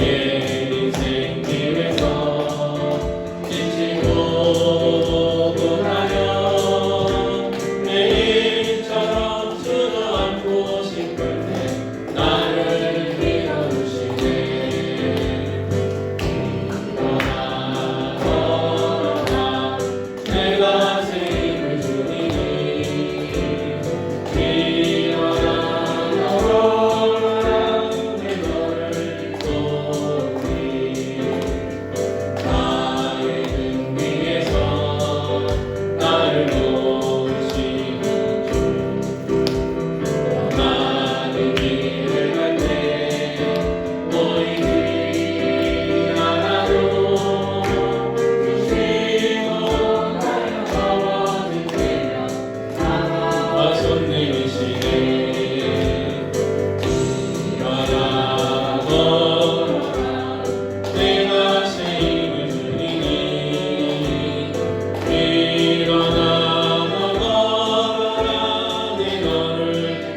인생 길에서 지치고 고단하여 매일처럼 주저앉고 싶을 때 나를 밀어주시네. 일어나 걸어라 내가 새 힘을 주리니. 일어나 걸어라 내 너를 돕니. 나의 등 위에서 나를 놓으시는 주. 많은 길을 갈 때 보이지 않아도 주시고 나의 저버진 때가 나와 손 내미시네. 일어나 걸어라 내가 새 힘을 주리니. 일어나 걸어라 내 너를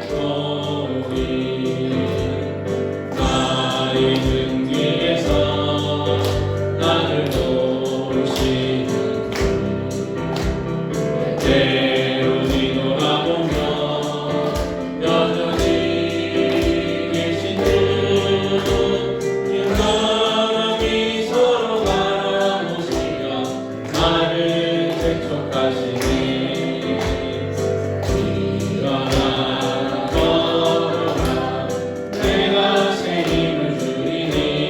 돕니. 나의 등 뒤에서 나를 도우시는 주. 때로 뒤돌아보며 여전히 계신 주. 인간함이 서로 바라보시며 나를 재촉하시네. 일어나 걸어라 내가 새 힘을 주리니.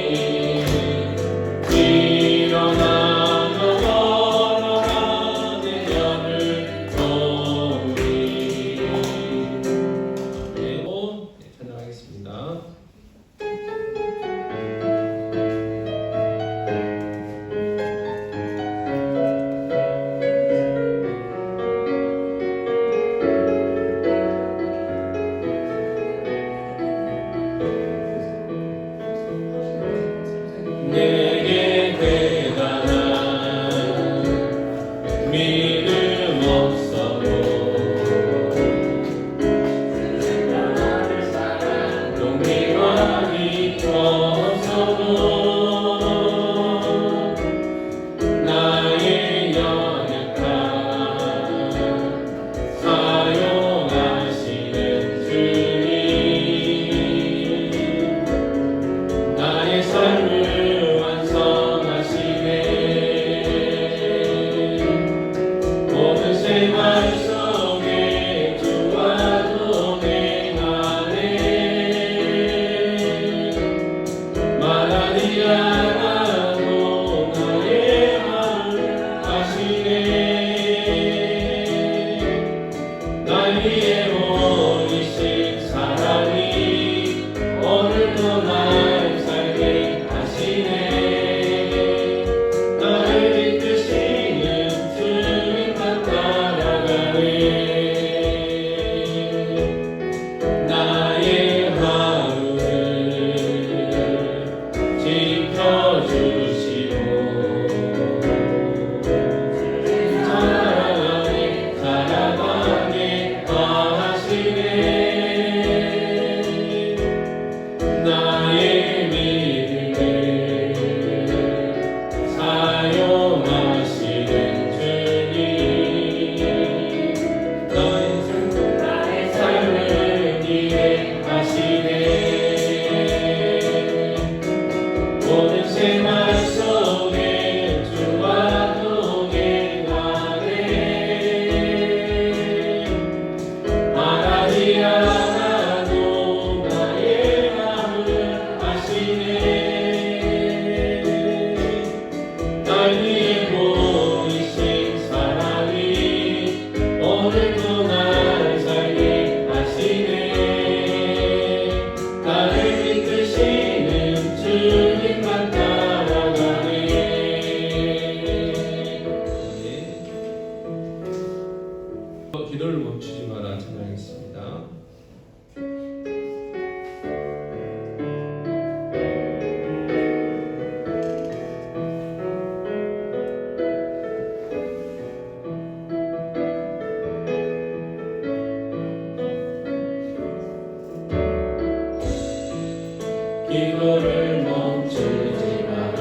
기도를 멈추지 마라.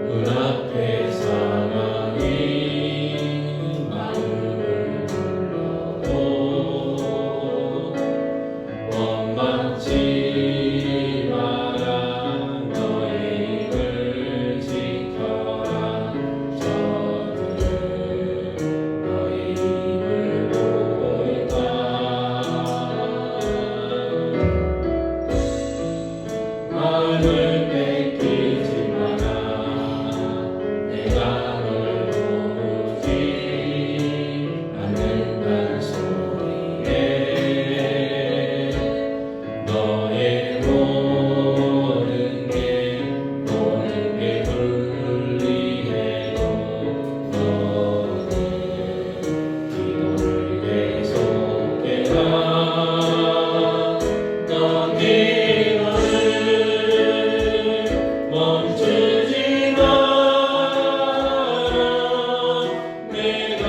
눈앞의 상황이 마음을 눌러도 원망치 마라. 너의 입을 지켜라. 저들은 너의 입을 보고 있다. 마음을 뺏기지 마라. 내가 널 도우지 않는다는 소리에 너의 모든 게 불리해도 너는 기도를 계속해라. 넌 기도를 멈추지 마라. 내가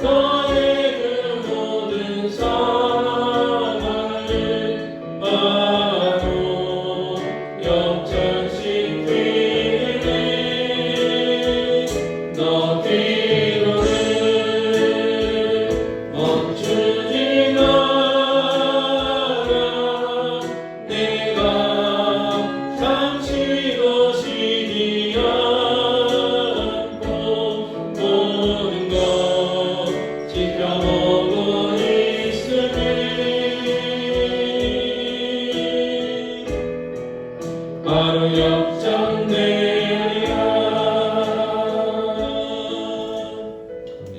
너의 그 모든 상황을 바로 역전시키네. 너 기도를 멈추지 마라. 내가 잠시도 쉬지 않고 모든 것 지켜보고 있으니 바로 역전되리라. 아멘.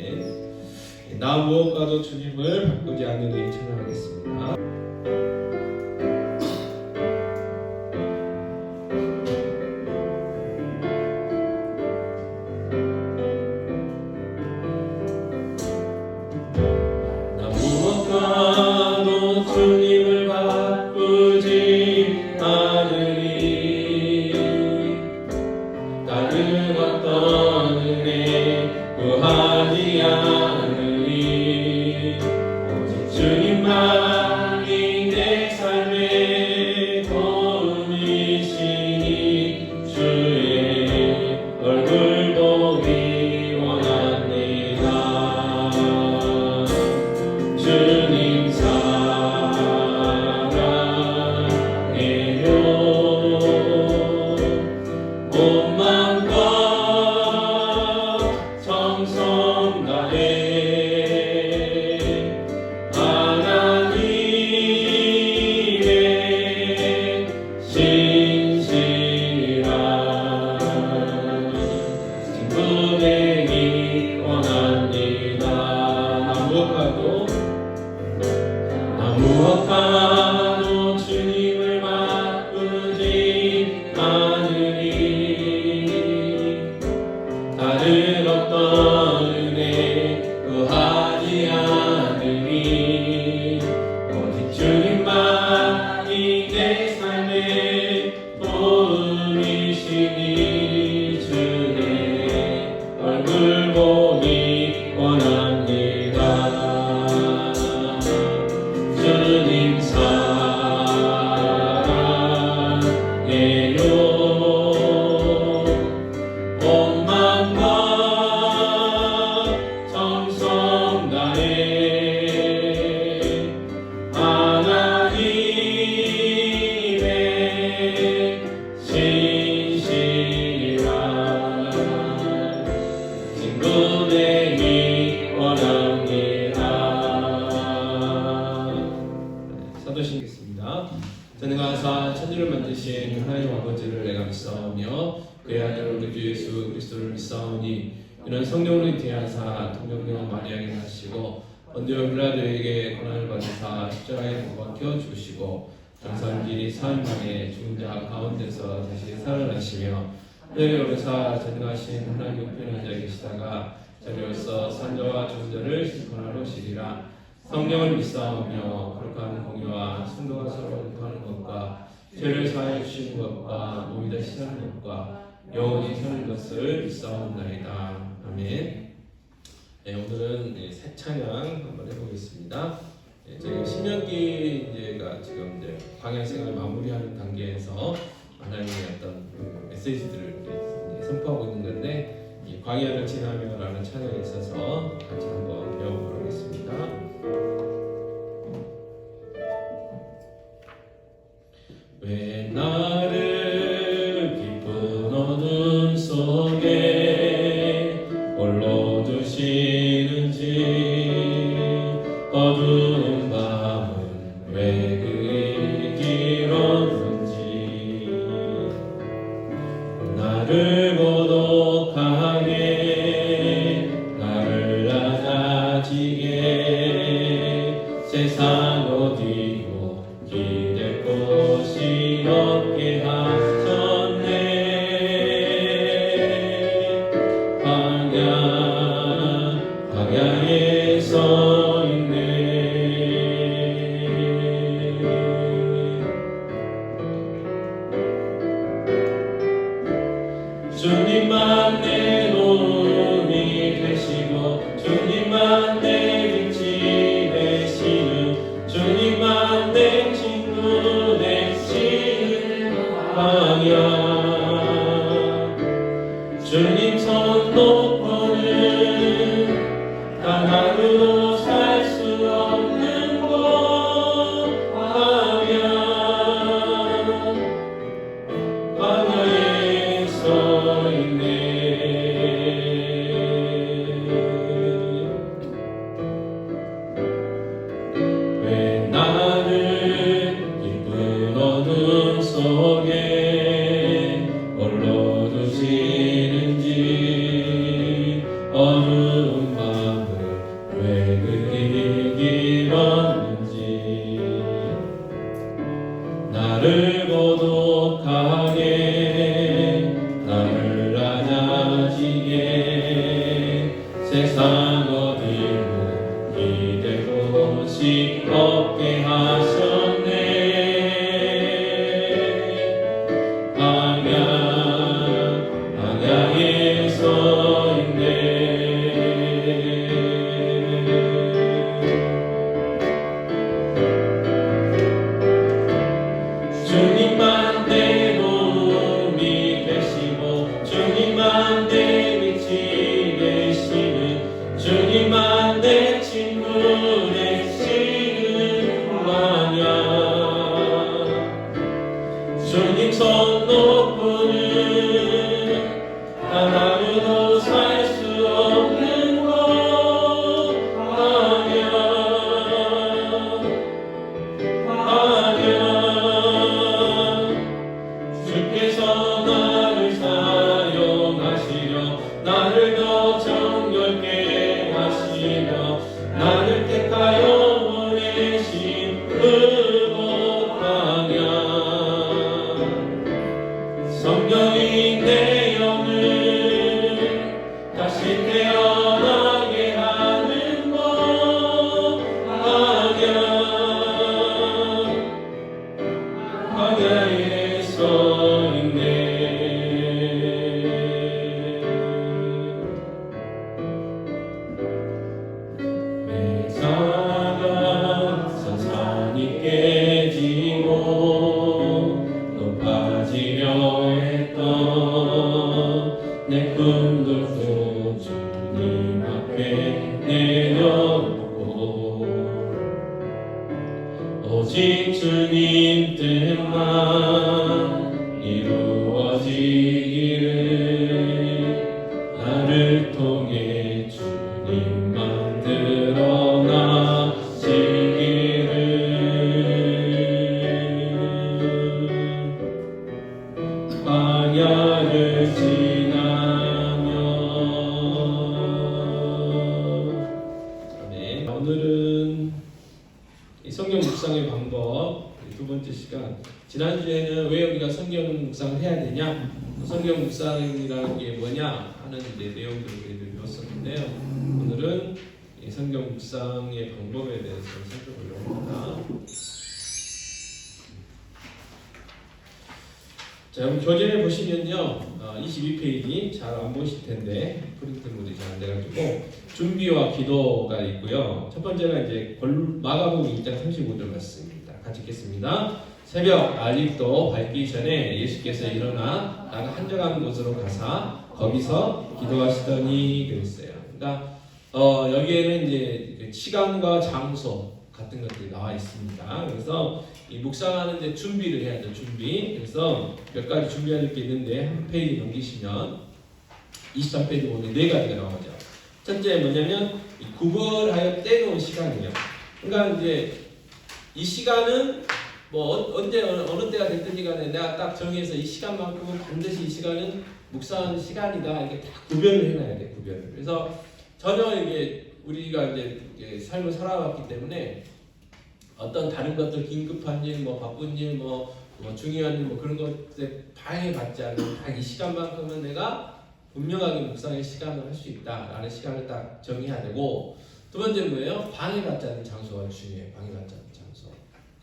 나 무엇과도 주님을 바꾸지 않는 이 찬양하겠습니다. 나 무엇과도 주님을 바꾸지 않으리. 다른 어떤 은혜 구하지 않으리. 오직 주님만이 내 삶의 도움이시니 주의 얼굴 보기 원합니다. 주님 사랑해요. 몸만과 정성 다해 하나님의 신실한 친구 되기 원합니다. 나 무엇과도 주님을 바꾸지 않으리. 다른 어떤 은혜 구하지 않으리. 오직 주님만이 내 삶의 도움이시니 주의 얼굴 보기 원합니다. 주님 사랑해요. 온맘과 정성 다해 하나님의 신실한 친구 되기 원합니다. 사도신겠습니다. 전능하사 천지를 만드신 하나님 아버지를 내가 믿사오며 그의 아들 우리 주 예수 그리스도를 믿사오니 이는 성령으로 잉태하사 통정녀 마리아에게 나시고 본디오 빌라도에게 고난을 받으사 십자가에 못 박혀 죽으시고 장사한지 사흘 만에 죽은 자 가운데서 다시 살아나시며 하늘에 오르사 전능하신 하나님 우편한 자에 계시다가 자리로서 산자와 죽은 자를 심판하러 오시리라. 성령을 믿사오며 거룩한 공의와 순도가 서로 공부하는 것과 죄를 사하여 주시는 것과 몸이 다시 사는 것과 영원히 사는 것을 믿사옵나이다. 아멘. 네, 오늘은 새 찬양 한번 해보겠습니다. 저희 신명기가 지금 이제 광야 생활 마무리하는 단계에서 하나님의 어떤 그 메시지들을 이제 선포하고 있는 건데, 이 광야를 지나며라는 찬양에 있어서 같이 한번 배워보도록 하겠습니다. 왜 나를 깊은 어둠 속에 홀로 두시는지, 어두운 밤은 왜 그리 길었는지, 나를 고독하게 나를 낮아지게 세상 어디고 기댈 곳이 없게 하셨네. 광야에 서 있네. 주님만 내 도움이 되시고, 주님만 내 빛이 되시는, 주님만 내 친구 되시는 광야. 주님 손 놓고는 단 하루도 살 수 없는 곳 광야. 광야에 서 있네. 왜 나를 깊은 어둠 속에 홀로 두시는지, 어두운 밤은 왜 그리 길었는지, 나를 고독하게 나를 낮아지게 세상 어디로 기댈 곳이 없게 하셨네. 광야에 서 있네. 주님만 내 도움이 되시고, 주님만 내 빛이 되시는, 주님만 내 친구 되시는 광야. 주님 손 놓고는 단 하루도 살 수 없는 곳 광야. 주께서 나를 사용하시려 나를 더 정결케 하시며 나를 택하여 보내신 그곳 광야. 성령이 내 영을 다시 태어나게 하는 곳 광야. 광야에 서 있네. 매사가 산산이 깨지고 높아지려 했던 내 꿈들도 주님 앞에 내려놓고, 오직 주님 뜻만 이루어지기를 나를 통해 주님만 드러나시기를. 광야를 지나며. 아멘. 오늘은 이 성경 묵상의 방법 두 번째 시간. 지난주에는 왜 우리가 성경 묵상을 해야 되냐, 성경 묵상이라는 게 뭐냐 하는 내용들을 우리들 배웠었는데요. 오늘은 이 성경 묵상의 방법에 대해서 살펴보려고 합니다. 자, 여러분 교재에 보시면요, 22페이지 잘 안 보실 텐데 프린트물이 잘 안 돼가지고 준비와 기도가 있고요. 첫 번째가 이제 마가복음 2장 35절 말씀입니다. 같이 읽겠습니다. 새벽 알립도 밝기 전에 예수께서 일어나 나가 한적한 곳으로 가사 거기서 기도하시더니 그랬어요. 그러니까 여기에는 이제 시간과 장소 같은 것들이 나와 있습니다. 그래서 이 묵상하는 데 준비를 해야죠. 준비. 그래서 몇 가지 준비해야 될 게 있는데 한 페이지 넘기시면 23페이지 보면 네 가지가 나오죠. 첫째 뭐냐면 구걸하여 떼놓은 시간이에요. 그러니까 이제 이 시간은 뭐 언제 어느 때가 됐든지 간에 내가 딱 정해서 이 시간만큼은 반드시 이 시간은 묵상하는 시간이다. 이렇게 다 구별을 해놔야 돼. 구별을. 그래서 전혀 이게 우리가 이제 삶을 살아왔기 때문에 어떤 다른 것들 긴급한 일, 뭐 바쁜 일, 뭐 중요한 일, 뭐 그런 것에 방해받지 않는 딱 이 시간만큼은 내가 분명하게 묵상의 시간을 할 수 있다라는 시간을 딱 정해야 되고, 두 번째는 뭐예요? 방해받지 않는 장소가 중요해요. 방해받지 않는 장소.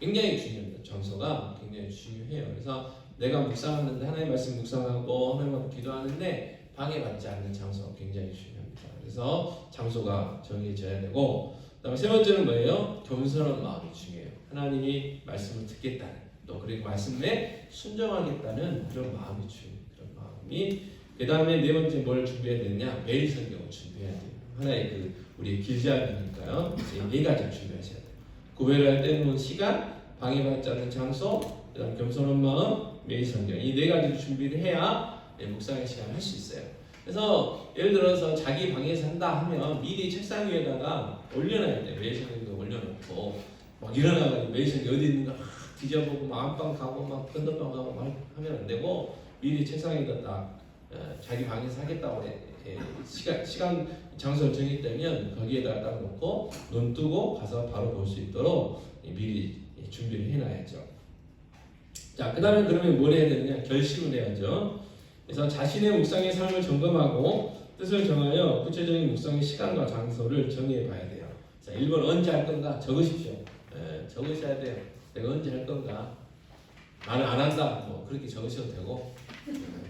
굉장히 중요합니다. 장소가 굉장히 중요해요. 그래서 내가 묵상하는데 하나님의 말씀 묵상하고 하나님 앞에 기도하는데 방해받지 않는 장소가 굉장히 중요합니다. 그래서 장소가 정해져야 되고, 그다음에 세 번째는 뭐예요? 겸손한 마음이 중요해요. 하나님이 말씀을 듣겠다는, 또 그리고 말씀에 순종하겠다는 그런 마음이 중요해요. 그런 마음이. 그다음에 네 번째 뭘 준비해야 되느냐? 매일 성경을 준비해야 돼요. 하나의 우리의 길잡이니까요. 네 가지를 준비하셔야 돼요. 구별할 때는 시간, 방해받지 않는 장소, 그다음 겸손한 마음, 매일 성경. 이 네 가지를 준비를 해야 묵상의 시간을 할 수 있어요. 그래서 예를 들어서 자기 방에서 한다 하면 미리 책상 위에다가 올려놔야 돼요. 매일 성경도 올려놓고 막 일어나가지고 매일 성경 어디 있는가 막 뒤져보고 막 안방 가고 막 건너방 가고 막 하면 안 되고, 미리 책상에다 딱 자기 방에서 하겠다고 시간 장소를 정했다면 거기에다가 딱 놓고 눈 뜨고 가서 바로 볼 수 있도록 미리 준비를 해놔야죠. 자, 그 다음에 그러면 뭘 해야 되느냐? 결심을 해야죠. 그래서 자신의 묵상의 삶을 점검하고 뜻을 정하여 구체적인 묵상의 시간과 장소를 정해 봐야 돼요. 자, 1번 언제 할 건가? 적으십시오. 적으셔야 돼요. 내가 언제 할 건가? 나는 안 한다. 뭐 그렇게 적으셔도 되고,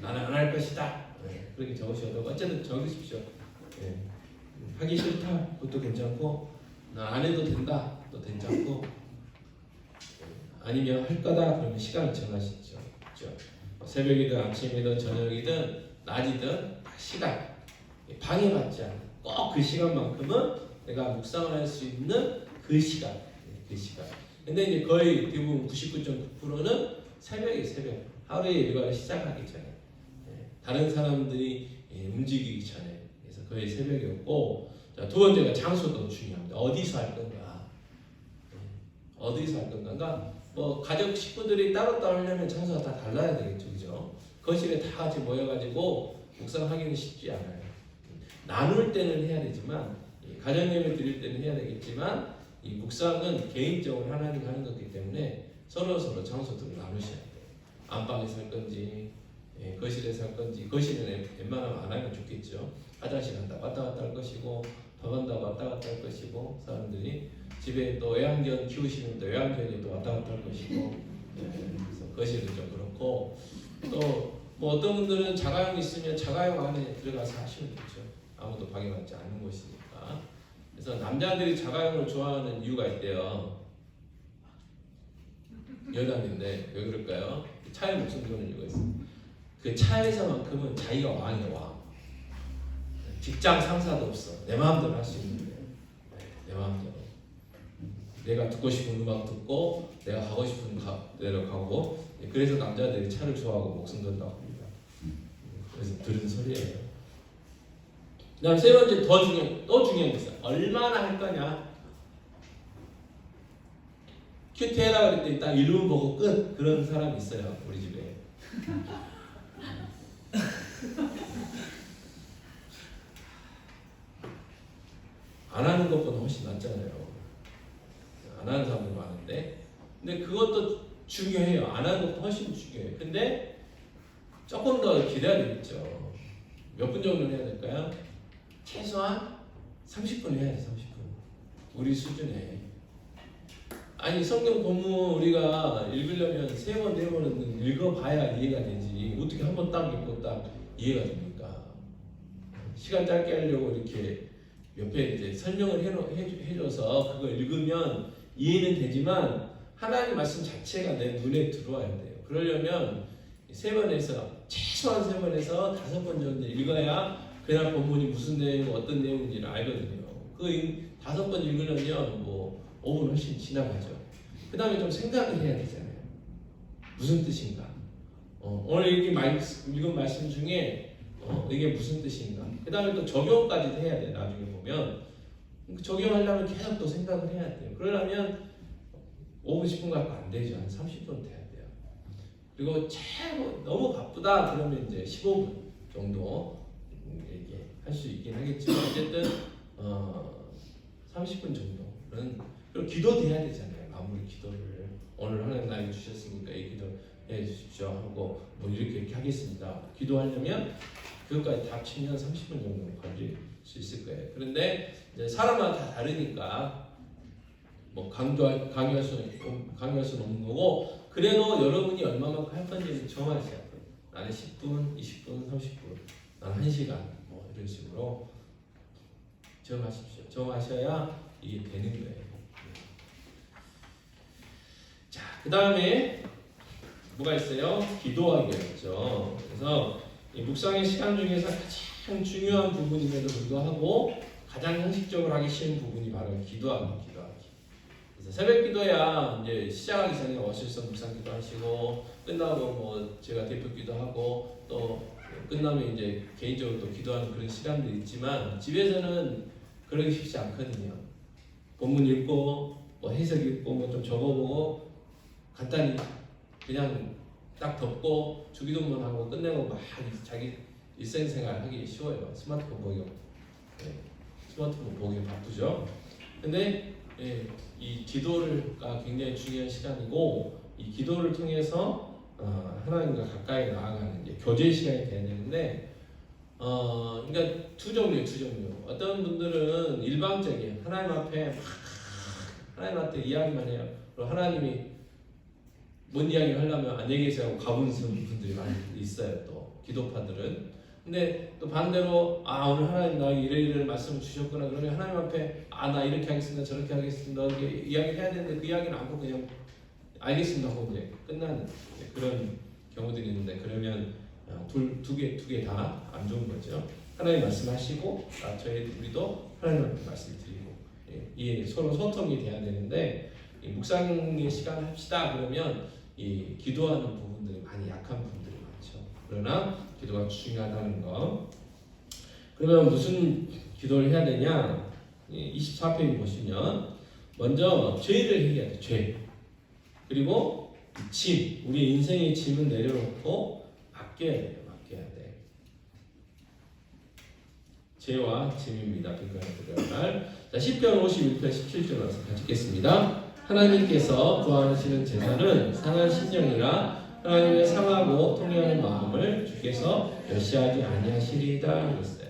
나는 안 할 것이다. 그렇게 적으셔도 되고, 어쨌든 적으십시오. 하기 싫다. 그것도 괜찮고, 나 안 해도 된다. 또 괜찮고, 아니면 할 거다. 그러면 시간을 정하시죠. 그렇죠? 새벽이든 아침이든 저녁이든 낮이든 시간 방해받지 않는 꼭 그 시간만큼은 내가 묵상을 할 수 있는 그 시간. 근데 이제 거의 대부분 99.9%는 새벽에 새벽 하루의 일과를 시작하기 전에, 다른 사람들이 움직이기 전에, 그래서 거의 새벽이었고, 자, 두 번째가 장소도 중요합니다. 어디서 할 건가? 어디서 할 건가? 그러니까 뭐 가족 식구들이 따로따로 하려면 장소가 다 달라야 되겠죠, 그죠? 거실에 다 같이 모여가지고 묵상하기는 쉽지 않아요. 나눌 때는 해야 되지만, 가정 예배 드릴 때는 해야 되겠지만, 이 묵상은 개인적으로 하나님과 하는 거기 때문에 서로 장소들을 나누셔야 돼요. 안방에서 할 건지, 거실에서 할 건지, 거실은 웬만하면 안 하면 좋겠죠. 화장실 갔다 왔다 할 것이고, 밥 한다고 왔다 갔다 할 것이고, 사람들이 집에 또 애완견 키우시면 또 애완견이 또 왔다 갔다 할 것이고, 그래서 거실은 좀 그렇고, 또 뭐 어떤 분들은 자가용 있으면 자가용 안에 들어가서 하시면 되죠. 아무도 방해받지 않는 곳이니까. 그래서 남자들이 자가용을 좋아하는 이유가 있대요. 여담인데 왜 그럴까요? 차에 목숨 거는 이유가 있어요. 그 차에서만큼은 자기가 왕이야, 왕. 직장 상사도 없어. 내 마음대로 할 수 있는데, 내 마음대로. 내가 듣고 싶은 음악 듣고, 내가 가고 싶은 데로 가고. 그래서 남자들이 차를 좋아하고 목숨 건다고 합니다. 그래서 들은 소리예요. 그다음 세 번째 또 중요한 게 있어요. 얼마나 할 거냐. 큐티 해라 그랬더니 딱 1분 보고 끝. 그런 사람이 있어요, 우리 집에. 안 하는 것보다 훨씬 낫잖아요. 안 하는 사람도 많은데, 근데 그것도 중요해요. 안 하는 것도 훨씬 중요해요. 근데 조금 더 기다려야 되겠죠. 몇 분 정도 해야 될까요? 최소한 30분 해야지. 30분. 우리 수준에. 아니, 성경 본문 우리가 읽으려면 3번, 4번은 읽어봐야 이해가 되지. 어떻게 한 번 딱 읽고 딱 이해가 됩니까? 시간 짧게 하려고 이렇게 옆에 이제 설명을 해줘서 그거 읽으면 이해는 되지만 하나님 말씀 자체가 내 눈에 들어와야 돼요. 그러려면 3번에서 최소한 3번에서 5번 정도 읽어야 그날 본문이 무슨 내용, 어떤 내용인지를 알거든요. 그 5번 읽으려면 뭐 5분 훨씬 지나가죠. 그 다음에 좀 생각을 해야 되잖아요. 무슨 뜻인가? 오늘 읽은 말씀 중에 이게 무슨 뜻인가? 그 다음에 또 적용까지도 해야 돼. 나중에 보면 적용하려면 계속 또 생각을 해야 돼요. 그러려면 5분 10분 갖고 안 되죠. 한 30분 돼야 돼요. 그리고 너무 바쁘다 그러면 이제 15분 정도 이렇게 할 수 있긴 하겠지만 어쨌든 30분 정도는. 그리고 기도도 해야 되잖아요. 마무리 기도를 오늘 하나님 나에게 주셨으니까 이 기도 해 주십시오 하고 뭐 이렇게 하겠습니다. 기도하려면 그것까지 다 합치면 30분 정도 걸릴 수 있을 거예요. 그런데 이제 사람마다 다 다르니까 뭐 강요할 수는 없는 거고, 그래도 여러분이 얼마만큼 할 건지는 정하셔야 돼요. 나는 10분, 20분, 30분, 나는 1시간 뭐 이런 식으로 정하십시오. 정하셔야 이게 되는 거예요. 자, 그 다음에 뭐가 있어요? 기도하기였죠. 그래서 이 묵상의 시간 중에서 가장 중요한 부분임에도 불구하고 가장 형식적으로 하기 쉬운 부분이 바로 기도하기. 그래서 새벽 기도야 이제 시작하기 전에 어실서 묵상 기도하시고, 끝나고 뭐 제가 대표 기도하고, 또 끝나면 이제 개인적으로 또 기도하는 그런 시간도 있지만, 집에서는 그러기 쉽지 않거든요. 본문 읽고 뭐 해석 읽고 뭐 좀 적어보고 간단히 그냥 딱 덮고 주기도문 하고 끝내고 막 자기 일상생활 하기 쉬워요. 스마트폰 보기 바쁘죠. 근데 이 기도가 굉장히 중요한 시간이고, 이 기도를 통해서 하나님과 가까이 나아가는 게 교제 시간이 돼야 되는데, 그러니까 두 종류. 어떤 분들은 일방적이에요. 하나님 앞에 이야기만 해요. 그리고 하나님이 뭔 이야기를 하려면 안녕히 계세요 하고 가보는 분들이 많이 있어요. 또 기도파들은. 근데 또 반대로 오늘 하나님 나에게 이런 말씀을 주셨구나 그러면 하나님 앞에 나 이렇게 하겠습니다, 저렇게 하겠습니다 이렇게 이야기를 해야 되는데, 그 이야기는 않고 그냥 알겠습니다 하고 이제 끝나는 그런 경우들이 있는데, 그러면 두 개 다 안 좋은 거죠. 하나님 말씀하시고 우리도 하나님 앞에 말씀을 드리고, 이 서로 소통이 돼야 되는데, 이 묵상의 시간을 합시다 그러면 이 기도하는 부분들이 많이 약한 부분들이 많죠. 그러나 기도가 중요하다는 거. 그러면 무슨 기도를 해야 되냐? 24페이지 보시면 먼저 죄를 해결해야 돼. 죄. 그리고 짐, 우리 인생의 짐은 내려놓고 맡겨야 돼요. 맡겨야 돼. 죄와 짐입니다. 말. 자, 10편 51편 17절 와서 같이 읽겠습니다. 하나님께서 구하시는 제사는 상한 심령이라 하나님의 상하고 통회하는 마음을 주께서 멸시하지 아니하시리이다 그랬어요.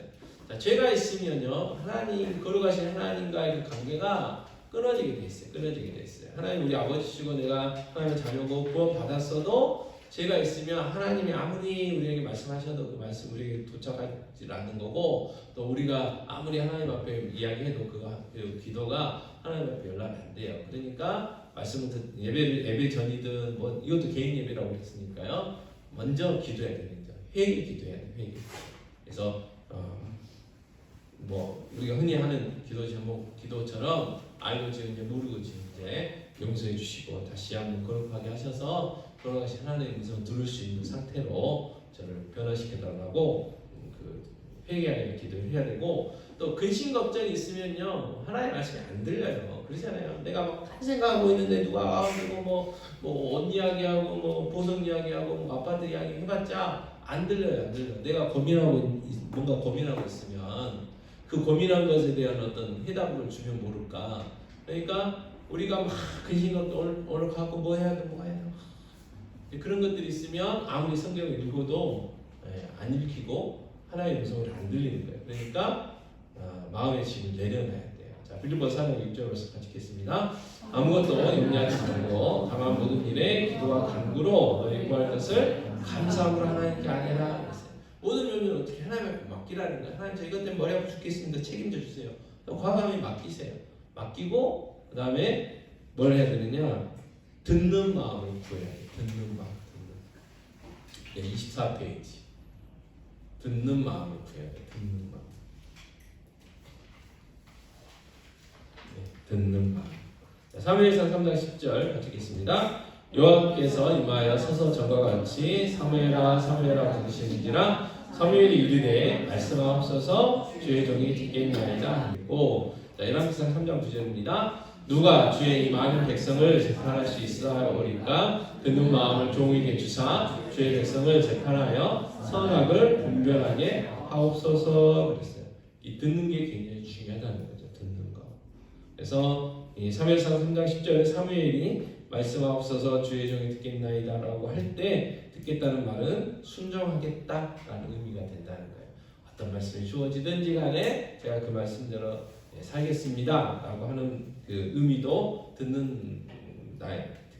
자, 죄가 있으면요, 거룩하신 하나님과의 그 관계가 끊어지게 돼 있어요. 하나님 우리 아버지시고 내가 하나님의 자녀고 구원 받았어도 죄가 있으면 하나님이 아무리 우리에게 말씀하셔도 그 말씀 우리에게 도착하지 않는 거고, 또 우리가 아무리 하나님 앞에 이야기해도 그 기도가 하나님 앞에 연락이 안 돼요. 그러니까 말씀은 예배 전이든 뭐 이것도 개인 예배라고 했으니까요, 먼저 기도해야 됩니다. 회개 기도해야 돼요. 회개. 그래서 뭐 우리가 흔히 하는 기도 제목 기도처럼 알고 지은지 모르고 지은지 용서해 주시고 다시 한번 거룩하게 하셔서 돌아가신 하나님의 음성을 들을 수 있는 상태로 저를 변화시켜 달라고 그 회개하여 기도를 해야 되고, 또 근심 걱정이 있으면요 하나님의 말씀이 안 들려요. 그러잖아요. 내가 막 딴 생각하고 있는데 누가 그리고 뭐옷 이야기하고 뭐 보석 이야기하고 뭐 아파트 이야기 해봤자 안 들려요. 내가 뭔가 고민하고 있으면 그 고민한 것에 대한 어떤 해답을 주면 모를까. 그러니까 우리가 막 근심걱정 오늘 갖고 뭐 해야 돼 그런 것들이 있으면 아무리 성경을 읽어도 안 읽히고 하나님의 음성을 안 들리는 거예요. 그러니까 마음의 짐을 내려놔야 돼요. 자, 빌립보서 4장 6절로서 같이 읽겠습니다. 아무것도 염려하지 말고 다만 모든 일에 기도와 간구로 너희 구할 것을 감사함으로 하나님께 아뢰라. 모든 면을 어떻게 하나님 앞에 맡기라는 거예요. 하나님 저 이것 때문에 머리 아파 죽겠습니다. 책임져 주세요. 과감히 맡기세요. 맡기고 그 다음에 뭘 해야 되느냐? 듣는 마음을 구해야 돼요. 듣는 마음. 네, 24페이지. 듣는 마음을 구해야 돼요. 듣는 마음. 네, 듣는 마음. 사무엘상 3장 10절 같이 읽겠습니다. 여호와께서 임하여 서서 전과 같이 사무엘아 사무엘아 부르시는지라 사무엘이 이르되 말씀하옵소서 주의 종이 듣겠나이다 하고 열왕기상 3장 9절입니다. 누가 주의 이 많은 백성을 재판할 수 있어 하오리까 듣는 마음을 종에게 주사 주의 백성을 재판하여 선악을 분별하게 하옵소서 그랬어요. 이 듣는 게 굉장히 중요하다는 거죠. 듣는 거. 그래서 이 사무엘상 3장 10절에 사무엘이 말씀하옵소서 주의 종이 듣겠나이다 라고 할 때 듣겠다는 말은 순종하겠다라는 의미가 된다는 거예요. 어떤 말씀이 주어지든지 간에 제가 그 말씀대로 살겠습니다 라고 하는 그 의미도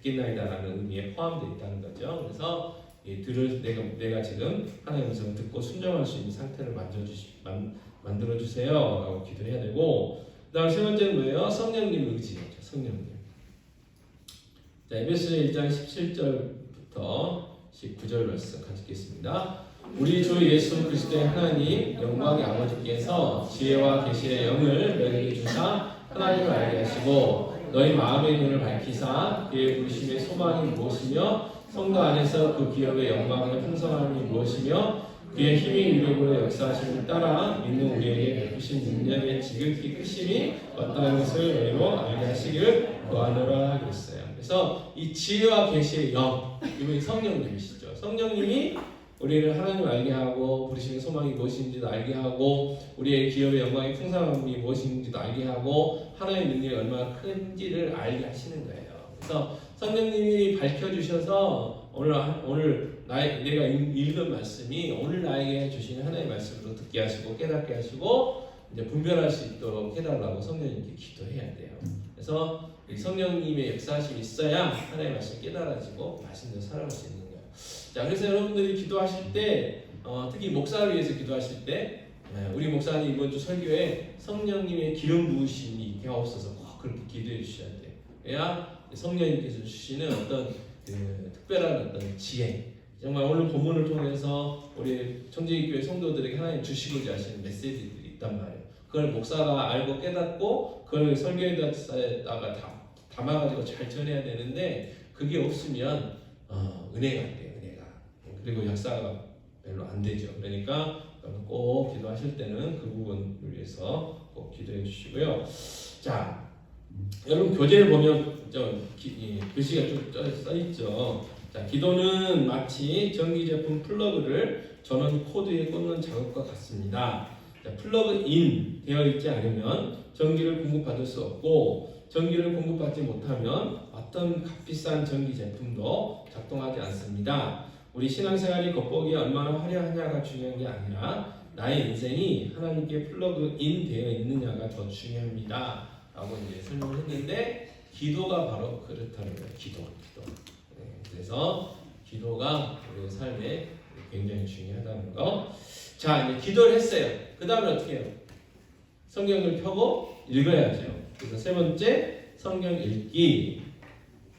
듣겠나이다 라는 의미에 포함되어 있다는 거죠. 그래서 내가 지금 하나님의 음성을 듣고 순종할 수 있는 상태를 만들어주세요 라고 기도해야 되고, 그 다음 세 번째는 뭐예요? 성령님 의지죠. 성령님. 자, 에베소서 1장 17절부터 19절 말씀 같이 읽겠습니다. 우리 주 예수 그리스도의 하나님 영광의 아버지께서 지혜와 계시의 영을 너희에게 주사 하나님을 알게 하시고 너희 마음의 눈을 밝히사 그의 부르심의 소망이 무엇이며 성도 안에서 그 기업의 영광의 풍성함이 무엇이며 그의 힘이 유력으로 역사하심을 따라 믿는 우리에게 베푸신 능력의 지극히 크심이 어떠한 것을 너희로 알게 하시기를 구하노라 그랬어요. 그래서 이 지혜와 계시의 영, 이분이 성령님이시죠. 성령님이 우리를 하나님을 알게 하고 부르시는 소망이 무엇인지도 알게 하고 우리의 기업의 영광의 풍성함이 무엇인지도 알게 하고 하나님의 능력이 얼마나 큰지를 알게 하시는 거예요. 그래서 성령님이 밝혀주셔서 오늘 내가 읽은 말씀이 오늘 나에게 주시는 하나님의 말씀으로 듣게 하시고 깨닫게 하시고 이제 분별할 수 있도록 해달라고 성령님께 기도해야 돼요. 그래서 성령님의 역사하심이 있어야 하나님의 말씀을 깨달아지고 말씀대로 살아갈 수 있는 거예요. 자, 그래서 여러분들이 기도하실 때 특히 목사를 위해서 기도하실 때 우리 목사님 이번 주 설교에 성령님의 기름 부으심이 있게 하옵소서 꼭 그렇게 기도해 주셔야 돼요. 그래야 성령님께서 주시는 어떤 특별한 어떤 지혜, 정말 오늘 본문을 통해서 우리 청지기교회 성도들에게 하나님 주시고자 하시는 메시지들이 있단 말이에요. 그걸 목사가 알고 깨닫고 그걸 설교에다가 담아가지고 잘 전해야 되는데 그게 없으면 은혜가 안 돼요. 은혜가. 그리고 역사가 별로 안 되죠. 그러니까 꼭 기도하실 때는 그 부분을 위해서 꼭 기도해 주시고요. 자, 여러분 교재를 보면 글씨가 좀 써있죠. 자, 기도는 마치 전기 제품 플러그를 전원 코드에 꽂는 작업과 같습니다. 자, 플러그인 되어 있지 않으면 전기를 공급받을 수 없고 전기를 공급받지 못하면 어떤 값비싼 전기 제품도 작동하지 않습니다. 우리 신앙생활이 겉보기에 얼마나 화려하냐가 중요한 게 아니라 나의 인생이 하나님께 플러그인 되어 있느냐가 더 중요합니다. 라고 이제 설명을 했는데 기도가 바로 그렇다는 거예요. 기도. 그래서 기도가 우리 삶에 굉장히 중요하다는 거. 자, 이제 기도를 했어요. 그 다음에 어떻게 해요? 성경을 펴고 읽어야죠. 그래서 세 번째, 성경 읽기.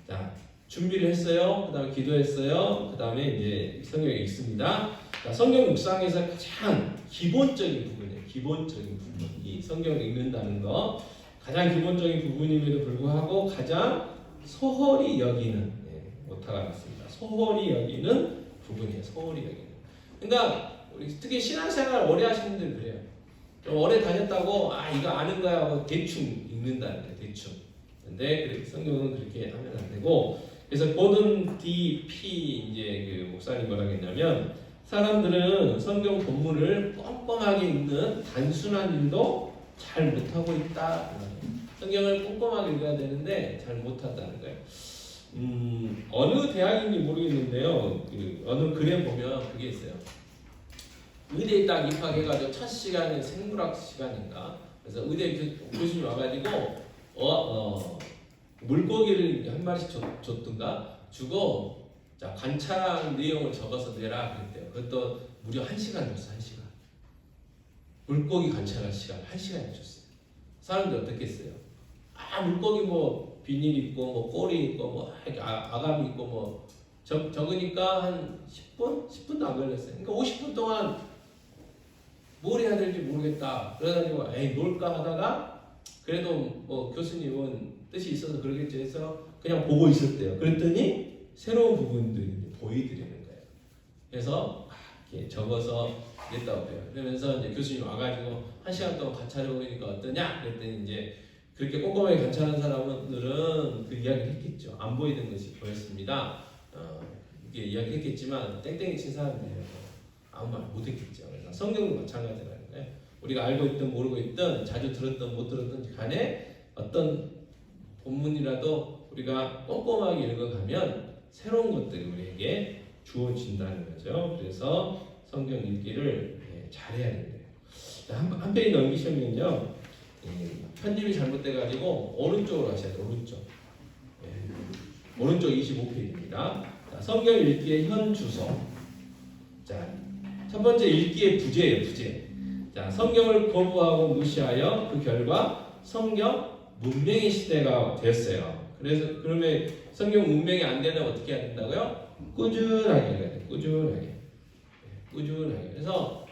자, 준비를 했어요. 그 다음에 기도했어요. 그 다음에 이제 성경 읽습니다. 자, 성경 묵상에서 가장 기본적인 부분이에요. 기본적인 부분. 이 성경을 읽는다는 거. 가장 기본적인 부분임에도 불구하고 가장 소홀히 여기는, 오타가 났습니다. 소홀히 여기는 부분이에요. 소홀히 여기는. 그러니까 우리 특히 신앙생활 오래 하시는 분들 그래요. 좀 오래 다녔다고 이거 아는 거야 하고 대충 읽는다는 거예요. 대충. 근데 성경은 그렇게 하면 안 되고, 그래서 고든 D.P. 이제 그 목사님 뭐라고 했냐면, 사람들은 성경 본문을 꼼꼼하게 읽는 단순한 일도 잘 못하고 있다. 성경을 꼼꼼하게 읽어야 되는데 잘 못한다는 거예요. 어느 대학인지 모르겠는데요. 어느 글에 보면 그게 있어요. 의대에 딱 입학해가지고 첫 시간이 생물학 시간인가. 그래서 의대 교수님 와가지고 물고기를 한 마리씩 줬든가 주고 자, 관찰한 내용을 적어서 내라 그랬대요. 그것도 무려 1시간 줬어. 1시간. 물고기 관찰할 시간 1시간 줬어요. 사람들 어떻게 했어요? 물고기 뭐 비닐 있고 뭐 꼬리 있고 뭐 아가미 있고 뭐 적으니까 한 10분? 10분도 안 걸렸어요. 그러니까 50분 동안 뭘 해야 될지 모르겠다. 그러다가 에이 뭘까 하다가 그래도 뭐 교수님은 뜻이 있어서 그러겠지 해서 그냥 보고 있었대요. 그랬더니 새로운 부분들이 보이더라는 거예요. 그래서 이렇게 적어서 냈다고 해요. 그러면서 이제 교수님 와가지고 1시간 동안 관찰해 보니까 어떠냐? 그랬더니 이제 그렇게 꼼꼼하게 관찰한 사람들은 그 이야기를 했겠죠. 안 보이던 것이 보였습니다. 이게 이야기를 했겠지만 땡땡이 친 사람들은 아무 말 못했겠죠. 그래서 성경도 마찬가지라는 거예요. 우리가 알고 있든 모르고 있든 자주 들었든 못 들었든 간에 어떤 본문이라도 우리가 꼼꼼하게 읽어가면 새로운 것들이 우리에게 주어진다는 거죠. 그래서 성경 읽기를 잘해야 된대요. 한 페이지 넘기시면요, 편집이 잘못돼가지고 오른쪽으로 가셔야 돼요. 오른쪽 25페이지입니다. 성경 읽기의 현 주소. 자, 첫 번째 읽기의 부재예요. 부재. 자, 성경을 거부하고 무시하여 그 결과 성경 문맹의 시대가 되었어요. 그래서 그러면 성경 문맹이 안 되면 어떻게 해야 된다고요? 꾸준하게 해야 돼요. 꾸준하게. 그래서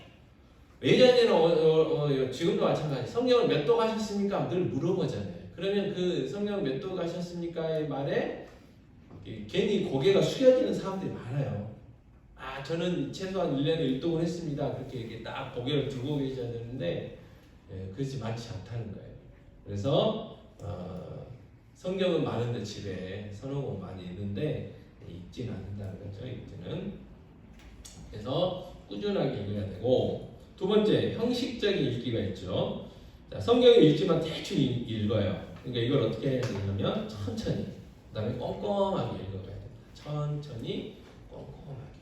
예전에는 지금도 마찬가지. 성경을 몇 도 가셨습니까? 늘 물어보잖아요. 그러면 그 성경 몇 도 가셨습니까의 말에 괜히 고개가 숙여지는 사람들이 많아요. 저는 최소한 1년에 1독을 했습니다. 그렇게 이렇게 딱 고개를 들고 계셔야 되는데 그렇지 많지 않다는 거예요. 그래서 성경은 많은데 집에 서너 권 많이 있는데 읽지는 않는다는 거죠. 읽지는. 그래서 꾸준하게 읽어야 되고, 두 번째 형식적인 읽기가 있죠. 자, 성경을 읽지만 대충 읽어요. 그러니까 이걸 어떻게 해야 되냐면 천천히, 그 다음에 꼼꼼하게 읽어가야 됩니다. 천천히 꼼꼼하게.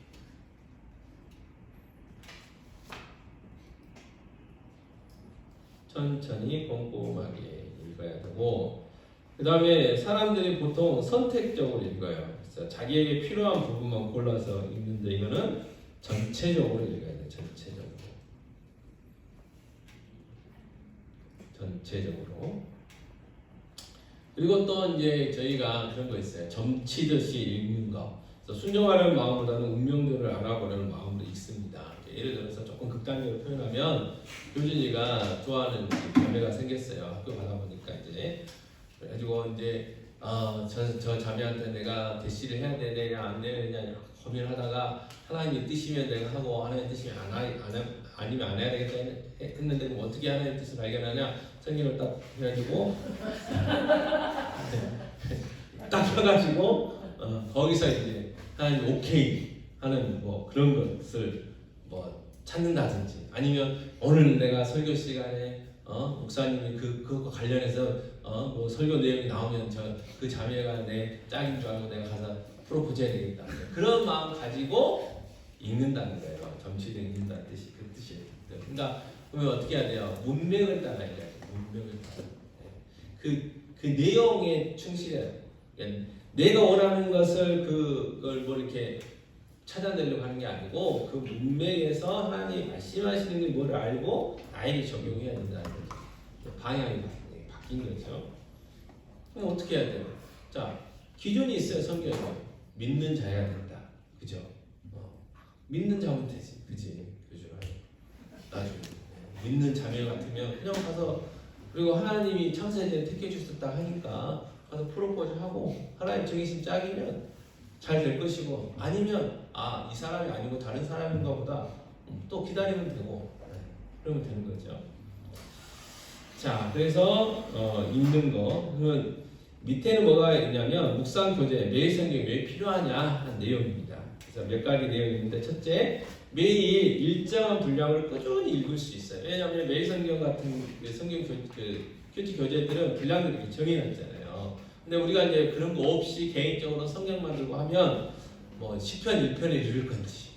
천천히 꼼꼼하게 읽어야 되고, 그 다음에 사람들이 보통 선택적으로 읽어요. 그래서 자기에게 필요한 부분만 골라서 읽는데 이거는 전체적으로 읽어야 돼요. 전체적으로. 그리고 또 이제 저희가 그런 거 있어요. 점치듯이 읽는 거. 그래서 순종하는 마음보다는 운명들을 알아보려는 마음도 있습니다. 예를 들어서 조금 극단적으로 표현하면 효진이가 좋아하는 자매가 생겼어요. 학교 가다 보니까 이제 그래가지고 이제 저 자매한테 내가 대시를 해야 되냐 안 해야 되냐 고민하다가 하나님의 뜻이면 내가 하고 하나님의 뜻이면 아니면 안 해야 되겠다 했는데 뭐 어떻게 하나님의 뜻을 발견하냐, 성경을 딱 해가지고 딱 펴가지고 거기서 이제 하나님 오케이 하는 뭐 그런 것을 뭐 찾는다든지, 아니면 오늘 내가 설교 시간에 목사님이 그것과 관련해서 뭐 설교 내용이 나오면 그 자매가 내 짝인 줄 알고 내가 가서 프로포즈 해야 되겠다. 그런 마음 가지고 읽는다는 거예요. 점치듯 읽는다는 뜻이 그 뜻이에요. 그러니까 그러면 어떻게 해야 돼요? 문맥을 따라야 돼요. 문맥을 따라. 그 내용에 충실해야 돼요. 내가 원하는 것을 그걸 뭐 이렇게 찾아내려고 하는 게 아니고 그 문맥에서 하나님이 말씀하시는 게 뭘 알고 나에게 적용해야 된다는 거죠. 방향이 바뀐 거죠. 그럼 어떻게 해야 돼요? 자, 기준이 있어요. 성경에. 믿는 자여야 된다. 그죠? 믿는 자면 되지. 그지? 그죠? 나중에 믿는 자매 같으면 그냥 가서, 그리고 하나님이 창세전에 택해 주셨다 하니까 가서 프로포즈하고 하나님 정해진 짝이면 잘 될 것이고, 아니면 이 사람이 아니고 다른 사람인가 보다 또 기다리면 되고, 그러면 되는 거죠. 자, 그래서 읽는 거. 그러면 밑에는 뭐가 있냐면 묵상 교재, 매일 성경이 왜 필요하냐 하는 내용입니다. 그래서 몇 가지 내용이 있는데, 첫째, 매일 일정한 분량을 꾸준히 읽을 수 있어요. 왜냐하면 매일 성경 같은 성경 큐티 교재들은 분량들이 이렇게 정해놨잖아요. 근데 우리가 이제 그런 거 없이 개인적으로 성경만 들고 하면 뭐 시편 1편을 읽을 건지,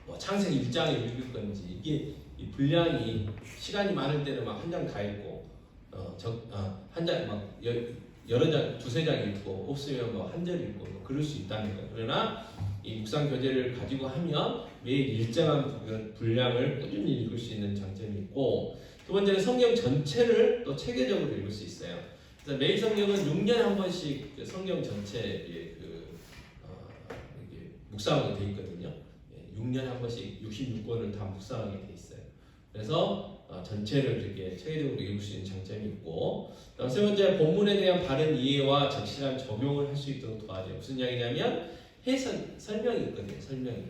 뭐 창세기 1장을 읽을 건지, 이게 이 분량이 시간이 많을 때는 막 한 장 다 읽고, 한 장 막 여러 장, 두세 장 읽고, 없으면 뭐 한 절 읽고, 뭐 그럴 수 있다는 거예요. 그러나 이 묵상 교재를 가지고 하면 매일 일정한 분량을 꾸준히 읽을 수 있는 장점이 있고, 두 번째는 성경 전체를 또 체계적으로 읽을 수 있어요. 그래서 매일 성경은 6년에 한 번씩 그 성경 전체에 이게 묵상하게 돼 있거든요. 6년에 한 번씩 66권을 다 묵상하게 돼 있어요. 그래서 전체를 이렇게 체계적으로 읽을 수 있는 장점이 있고, 세 번째, 본문에 대한 바른 이해와 적실한 적용을 할 수 있도록 도와줘요. 무슨 이야기냐면 설명이 있거든요. 설명이.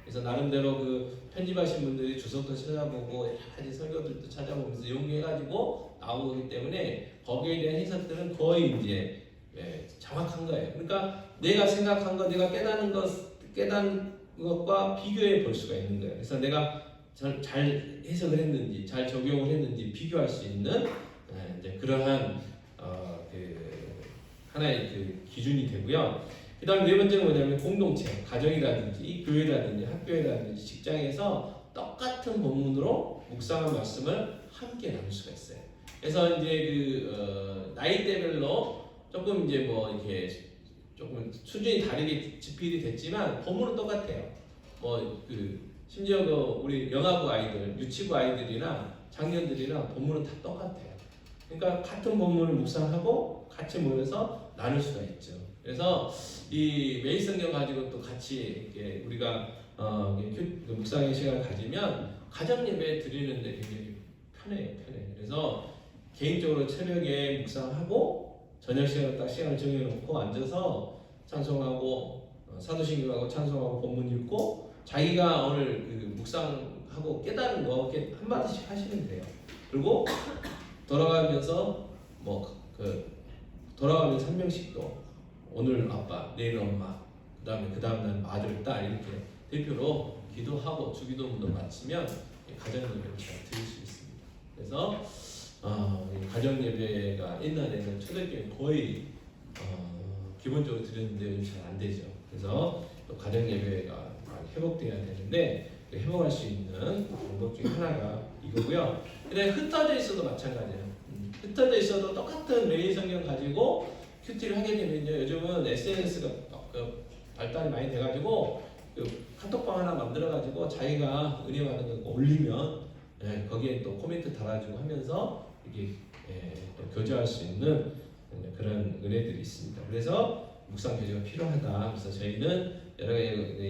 그래서 나름대로 그 편집하신 분들이 주석도 찾아보고 여러 가지 설교들도 찾아보면서 연구해가지고 나오기 때문에 거기에 대한 해석들은 거의 이제 정확한 거예요. 그러니까 내가 생각한 것, 내가 깨닫는 것과 비교해 볼 수가 있는 거예요. 그래서 내가 잘 해석을 했는지, 잘 적용을 했는지 비교할 수 있는 이제 그러한 하나의 그 기준이 되고요. 그 다음 네 번째는 뭐냐면 공동체, 가정이라든지 교회라든지 학교라든지 직장에서 똑같은 본문으로 묵상한 말씀을 함께 나눌 수가 있어요. 그래서 이제 나이대별로 조금 이제 뭐 이렇게 조금 수준이 다르게 집필이 됐지만 본문은 똑같아요. 심지어 우리 영아부 아이들, 유치부 아이들이나 장년들이나 본문은 다 똑같아요. 그러니까 같은 본문을 묵상하고 같이 모여서 나눌 수가 있죠. 그래서 이 매일 성경 가지고 또 같이 이렇게 우리가 묵상의 시간을 가지면 가정 예배 드리는데 굉장히 편해요. 그래서 개인적으로 새벽에 묵상하고 저녁 시간에 딱 시간을 정해놓고 앉아서 찬송하고 사도신경하고 찬송하고 본문 읽고 자기가 오늘 묵상하고 깨달은 거 이렇게 한마디씩 하시면 돼요. 그리고 돌아가면서 돌아가면서 한 명씩 또 오늘 아빠, 내일 엄마, 그 다음날 아들, 딸 이렇게 대표로 기도하고 주기도문도 마치면 가정 예배를 잘 드릴 수 있습니다. 그래서 가정 예배가 옛날에는 초대교회 거의 기본적으로 드렸는데 요즘 잘 안 되죠. 그래서 또 가정 예배가 회복돼야 되는데 회복할 수 있는 방법 중에 하나가 이거고요. 그다음에 흩어져 있어도 마찬가지예요. 흩어져 있어도 똑같은 매일 성경 가지고 큐티를 하게 되면요, 요즘은 SNS가 발달이 많이 돼가지고 카톡방 하나 만들어가지고 자기가 은혜 받은 거 올리면 거기에 또 코멘트 달아주고 하면서 이게 또 교제할 수 있는 그런 은혜들이 있습니다. 그래서 묵상 교제가 필요하다. 그래서 저희는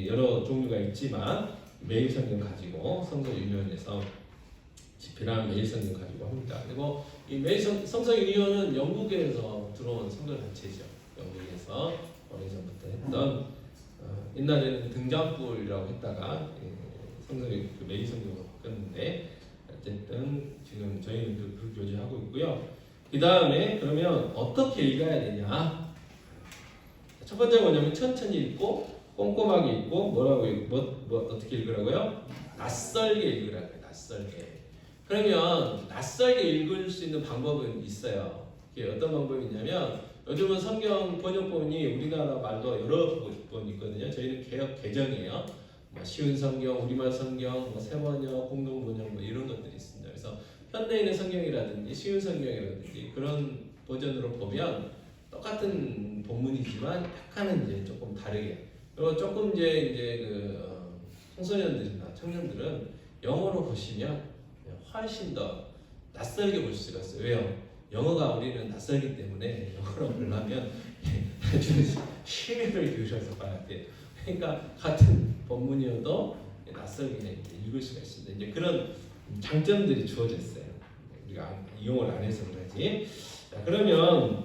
여러 종류가 있지만 매일 성경 가지고 성서윤리원에서 집필한 매일 성경 가지고 합니다. 그리고 이 매일 성서윤리원은 영국에서 들어온 성도단체죠. 영국에서 오래전부터 했던 옛날에는 등잔불이라고 했다가 성서를 매일 성경으로 바꿨는데 어쨌든 지금 저희는 그 교제하고 있고요. 그 다음에 그러면 어떻게 읽어야 되냐? 첫 번째 뭐냐면 천천히 읽고 꼼꼼하게 읽고 어떻게 읽으라고요? 낯설게 읽으라고요. 낯설게. 그러면 낯설게 읽을 수 있는 방법은 있어요. 이게 어떤 방법이 있냐면 요즘은 성경 번역본이 우리나라 말도 여러 번 있거든요. 저희는 개역 개정이에요. 쉬운 성경, 우리말 성경, 새번역, 공동번역 이런 것들이 있습니다. 그래서 현대에 있는 성경이라든지 쉬운 성경이라든지 그런 버전으로 보면 똑같은 본문이지만 약간은 이제 조금 다르게. 그리고 조금 이제 청소년들이나 청년들은 영어로 보시면 훨씬 더 낯설게 볼 수가 있어요. 왜요? 영어가 우리는 낯설기 때문에 영어로 보려면 심혈을 기울여서 봐야 돼요. 그러니까 같은 본문이어도 낯설게 읽을 수가 있습니다. 이제 그런 장점들이 주어져 있어요. 우리가 이용을 안 해서 그러지. 자, 그러면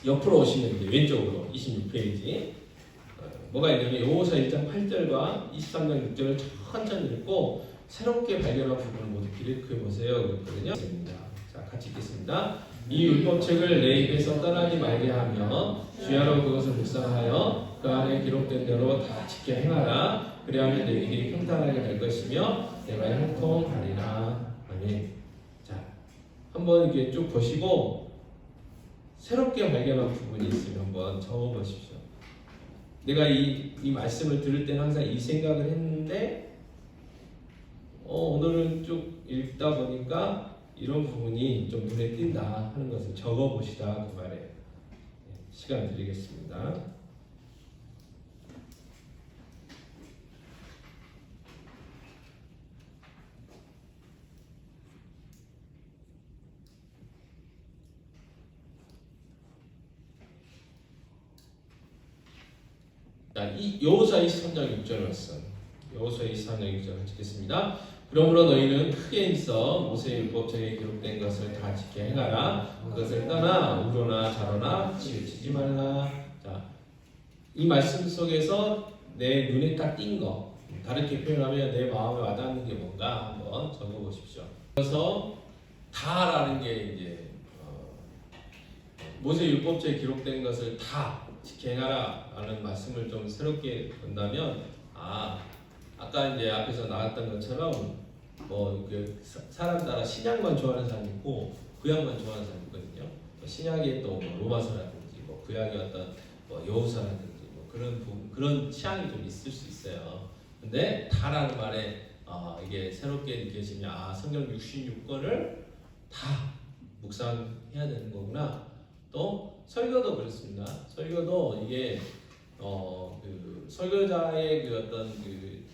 옆으로 오시면 이제 왼쪽으로 26페이지 뭐가 있냐면 요호서 1장 8절과 23장 6절을 천천히 읽고 새롭게 발견한 부분을 모두 기록해 보세요. 그랬거든요. 자, 같이 읽겠습니다. 이 율법책을 내 입에서 떠나지 말게 하며 주야로 그것을 묵상하여 그 안에 기록된 대로 다 지켜 행하라. 그리하면 내 길이 평탄하게 될 것이며 내가 형통하리라. 아멘. 자, 한번 이렇게 쭉 보시고 새롭게 발견한 부분이 있으면 한번 적어 보십시오. 내가 이 말씀을 들을 때는 항상 이 생각을 했는데 오늘은 쭉 읽다 보니까 이런 부분이 좀 눈에 띈다 하는 것을 적어 보시다 그 말이에요. 시간 드리겠습니다. 자, 이 여호수아 23장 6절 말씀. 여호수아 23장 6절 찍겠습니다. 그러므로 너희는 크게 힘써 모세의 율법책에 기록된 것을 다 지켜 행하라. 그것을 떠나 우로나 좌로나 치우치지 말라. 자, 이 말씀 속에서 내 눈에 딱 띈 거, 다르게 표현하면 내 마음에 와닿는 게 뭔가 한번 적어보십시오. 그래서 다라는 게 이제 모세 율법책에 기록된 것을 다 지켜 행하라 라는 말씀을 좀 새롭게 본다면, 아까 이제 앞에서 나왔던 것처럼 그 사람 따라 신약만 좋아하는 사람이 있고 구약만 좋아하는 사람이 있거든요. 신약의 또 로마서라든지 구약의 어떤 여호수아라든지 그런 취향이 좀 있을 수 있어요. 근데 다라는 말에 이게 새롭게 느껴지면 성경 66권을 다 묵상해야 되는 거구나. 또 설교도 그렇습니다. 설교도 이게 그 설교자의 그 어떤 그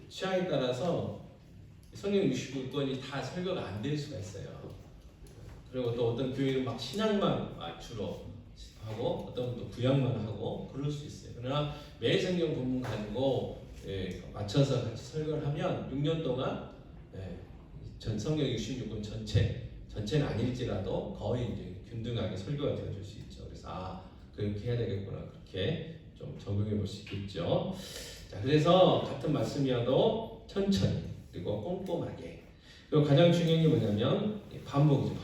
취향에 따라서 성경 69권이 다 설교가 안 될 수가 있어요. 그리고 또 어떤 교회는 막 신약만 주로 하고 어떤 또 구약만 하고 그럴 수 있어요. 그러나 매일 성경 본문 가지고 맞춰서 같이 설교를 하면 6년 동안 전 성경 66권 전체는 아닐지라도 거의 이제 균등하게 설교가 되어줄 수 있죠. 그래서 그렇게 해야 되겠구나, 그렇게 좀 적용해 볼 수 있겠죠. 자, 그래서 같은 말씀이어도 천천히 그리고 꼼꼼하게, 그리고 가장 중요한 게 뭐냐면 반복이죠.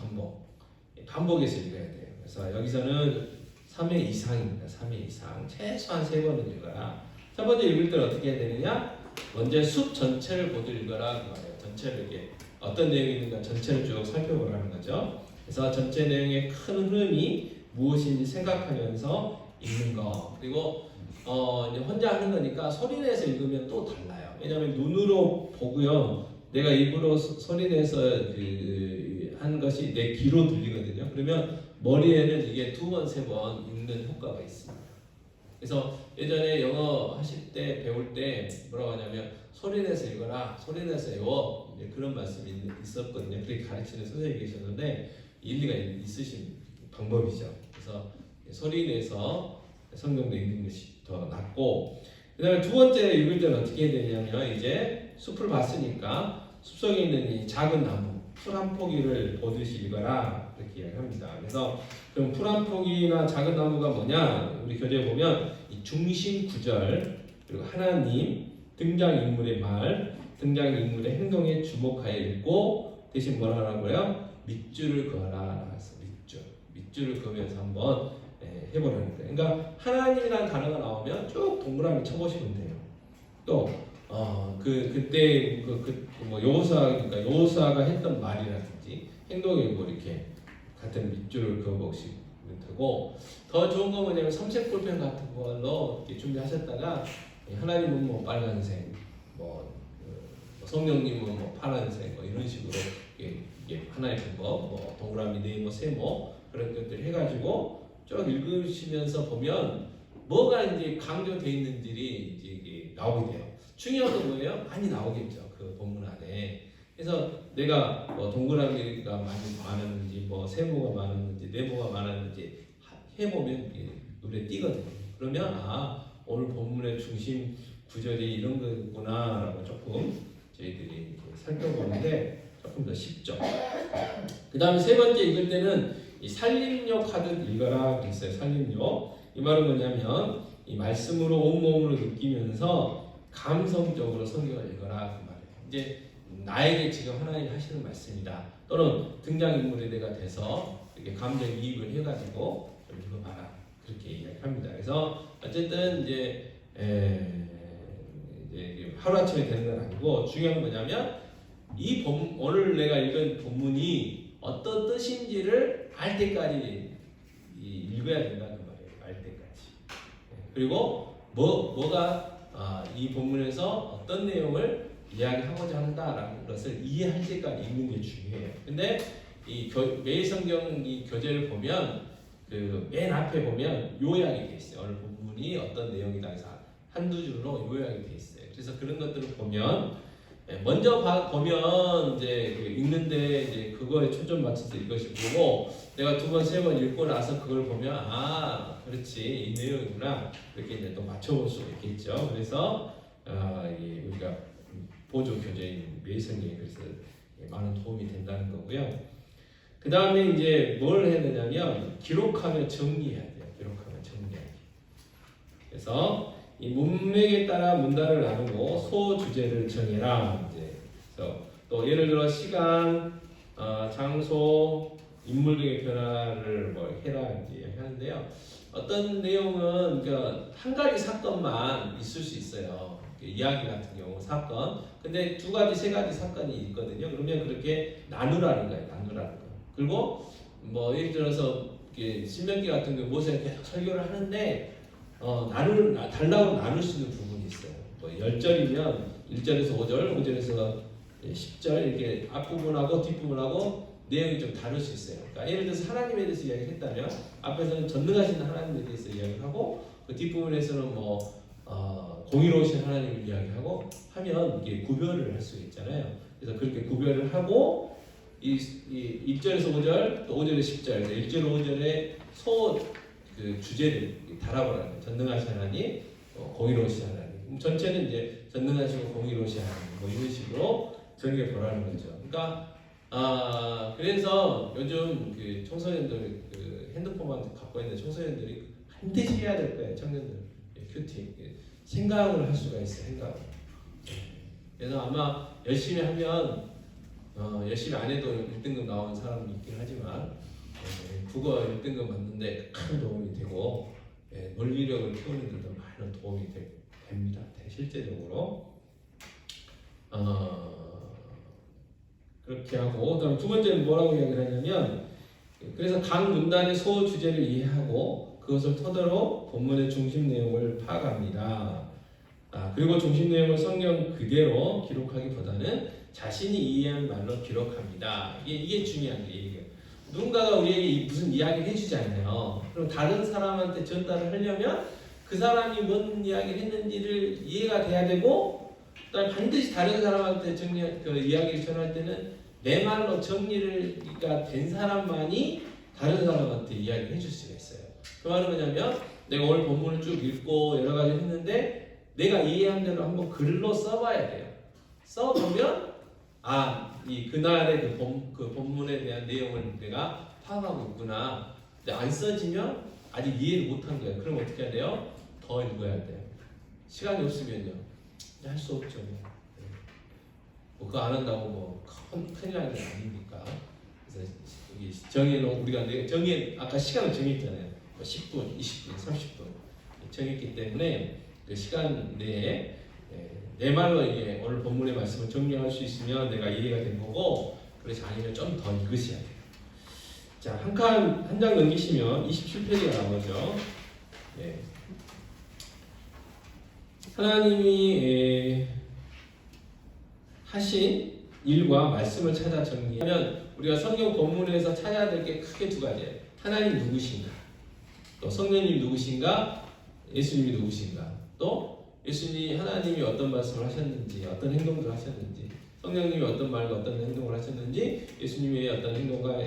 반복해서 읽어야 돼요. 그래서 여기서는 3회 이상입니다. 3회 이상 최소한 3번은 읽어라. 첫 번째 읽을 때는 어떻게 해야 되느냐? 먼저 숲 전체를 보고 읽어라 그 말이에요. 전체를 이렇게 어떤 내용이 있는가 전체를 쭉 살펴보라는 거죠. 그래서 전체 내용의 큰 흐름이 무엇인지 생각하면서 읽는 거. 그리고 이제 혼자 하는 거니까 소리내서 읽으면 또 달라요. 왜냐하면 눈으로 보고요, 내가 입으로 소리내서 한 것이 내 귀로 들리거든요. 그러면 머리에는 이게 2번, 3번 읽는 효과가 있습니다. 그래서 예전에 영어 하실 때 배울 때 뭐라고 하냐면 소리내서 읽어라, 소리내서 외워, 그런 말씀이 있었거든요. 그렇게 가르치는 선생님이 계셨는데 일리가 있으신 방법이죠. 그래서 소리내서 성경도 읽는 것이 더 낫고, 그 다음에 두 번째 읽을 때는 어떻게 해야 되냐면 이제 숲을 봤으니까 숲속에 있는 이 작은 나무 풀 한 포기를 보듯이 읽어라, 이렇게 이야기합니다. 그래서 그럼 풀 한 포기나 작은 나무가 뭐냐? 우리 교재에 보면 이 중심 구절, 그리고 하나님, 등장인물의 말, 등장인물의 행동에 주목하여 읽고, 대신 뭐라 하라고요? 밑줄을 그어라 나왔어. 밑줄을 그으면서 한번 해보라는 거예요. 그러니까 하나님이라는 단어가 나오면 쭉 동그라미 쳐보시면 돼요. 또 그때 그러니까 여호수아가 했던 말이라든지 행동이 이렇게 같은 밑줄을 그어보시면 되고, 더 좋은 건 뭐냐면 삼색 볼펜 같은 걸로 이렇게 준비하셨다가 하나님은 빨간색, 성령님은 파란색, 이런 식으로 이게 하나의 방법, 동그라미, 네모, 세모 그런 것들 해가지고 쭉 읽으시면서 보면 뭐가 이제 강조되어 있는지를 이제 나오게 돼요. 중요한 건 뭐예요? 많이 나오겠죠, 그 본문 안에. 그래서 내가 동그라미가 많았는지, 세모가 많았는지, 네모가 많았는지 해보면 눈에 띄거든요. 그러면 오늘 본문의 중심 구절이 이런 거구나라고 조금 저희들이 살펴보는데 조금 더 쉽죠. 그 다음에 세 번째 읽을 때는 이 살림욕 하듯 읽어라 그랬어요. 살림욕. 이 말은 뭐냐면 이 말씀으로 온몸으로 느끼면서 감성적으로 성경을 읽어라 그 말이에요. 이제 나에게 지금 하나님 하시는 말씀이다. 또는 등장인물에 내가 돼서 이렇게 감정이입을 해가지고 좀 읽어봐라, 그렇게 이야기합니다. 그래서 어쨌든 이제 하루아침에 되는 건 아니고, 중요한 건 뭐냐면 오늘 내가 읽은 본문이 어떤 뜻인지를 알 때까지 읽어야 된다는 말이에요. 알 때까지. 그리고 뭐가 이 본문에서 어떤 내용을 이야기하고자 한다라는 것을 이해할 때까지 읽는 게 중요해요. 근데 매일 성경 이 교재를 보면 맨 앞에 보면 요약이 돼 있어요. 오늘 본문이 어떤 내용이다 해서 한두 줄로 요약이 돼 있어요. 그래서 그런 것들을 보면 먼저 보면 이제 읽는데 이제 그거에 초점 맞춰서 읽으실 거고, 내가 두 번, 세 번 읽고 나서 그걸 보면 아, 그렇지, 이 내용이구나, 이렇게 이제 또 맞춰볼 수 있겠죠. 그래서 우리가 보조 교재인 매성에 그래서 많은 도움이 된다는 거고요. 그 다음에 이제 뭘 해야 되냐면 기록하며 정리해야 돼요. 기록하며 정리하기. 그래서 이 문맥에 따라 문단을 나누고 소주제를 정해라. 이제 그래서 또 예를 들어 시간, 장소, 인물 등의 변화를 뭐 해라 이제 하는데요. 어떤 내용은 그러니까 한 가지 사건만 있을 수 있어요. 이야기 같은 경우 사건. 근데 두 가지, 세 가지 사건이 있거든요. 그러면 그렇게 나누라는 거예요. 나누라는 거. 그리고 뭐 예를 들어서 신명기 같은 경우 모세가 계속 설교를 하는데 달라고 나눌 수 있는 부분이 있어요. 뭐 10절이면 1절에서 5절, 5절에서 10절 이렇게 앞부분하고 뒷부분하고 내용이 좀 다를 수 있어요. 그러니까 예를 들어서 하나님에 대해서 이야기를 했다면 앞에서는 전능하신 하나님에 대해서 이야기를 하고 그 뒷부분에서는 뭐 공의로우신 하나님을 이야기하고 하면 이게 구별을 할 수 있잖아요. 그래서 그렇게 구별을 하고 이 1절에서 5절, 또 5절에서 10절, 1절, 5절의 그 주제를 달아보라는 거예요. 전능하신 하나님, 공의로우신 하나님. 전체는 이제 전능하시고 공의로우신 하나님, 뭐 이런 식으로 정리해 보라는 거죠. 그러니까 그래서 요즘 그 청소년들 그 핸드폰만 갖고 있는 청소년들이 반드시 해야 될 거예요. 청년들 큐티 생각을 할 수가 있어요. 생각. 그래서 아마 열심히 하면 열심히 안 해도 1등급 나오는 사람이 있긴 하지만 국어 1등급 맞는데 큰 도움이 되고 논리력을 키우는 데도 많은 도움이 됩니다. 실제적으로 그렇게 하고 그다음 두 번째는 뭐라고 이야기를 하냐면 그래서 각 문단의 소주제를 이해하고 그것을 토대로 본문의 중심 내용을 파악합니다. 그리고 중심 내용을 성경 그대로 기록하기보다는 자신이 이해한 말로 기록합니다. 이게 중요한 게 누군가가 우리에게 무슨 이야기를 해주잖아요. 그럼 다른 사람한테 전달을 하려면 그 사람이 뭔 이야기를 했는지를 이해가 돼야 되고, 그다음에 반드시 다른 사람한테 그 이야기를 전할 때는 내 말로 정리가 된 사람만이 다른 사람한테 이야기를 해줄 수가 있어요. 그 말은 뭐냐면 내가 오늘 본문을 쭉 읽고 여러 가지 했는데 내가 이해한 대로 한번 글로 써봐야 돼요. 써보면 그날의 그 본문에 대한 내용을 내가 파악하고 있구나. 근데 안 써지면 아직 이해를 못한 거예요. 그럼 어떻게 해야 돼요? 더 읽어야 돼요. 시간이 없으면요. 할 수 없죠. 뭐 그거 안 한다고 뭐 큰일 나는 게 아니니까. 그래서 여기 정해놓은 우리가 아까 시간을 정했잖아요. 10분, 20분, 30분 정했기 때문에 그 시간 내에 내 말로 이게 오늘 본문의 말씀을 정리할 수 있으면 내가 이해가 된 거고, 그래서 아니면 좀 더 읽으셔야 돼요. 자, 한 장 넘기시면 27페이지가 나오죠. 하나님이 하신 일과 말씀을 찾아 정리하면 우리가 성경 본문에서 찾아야 될 게 크게 두 가지예요. 하나님 누구신가? 또 성령님 누구신가? 예수님이 누구신가? 또 예수님이 하나님이 어떤 말씀을 하셨는지, 어떤 행동을 하셨는지, 성령님이 어떤 말과 어떤 행동을 하셨는지, 예수님이 어떤 행동과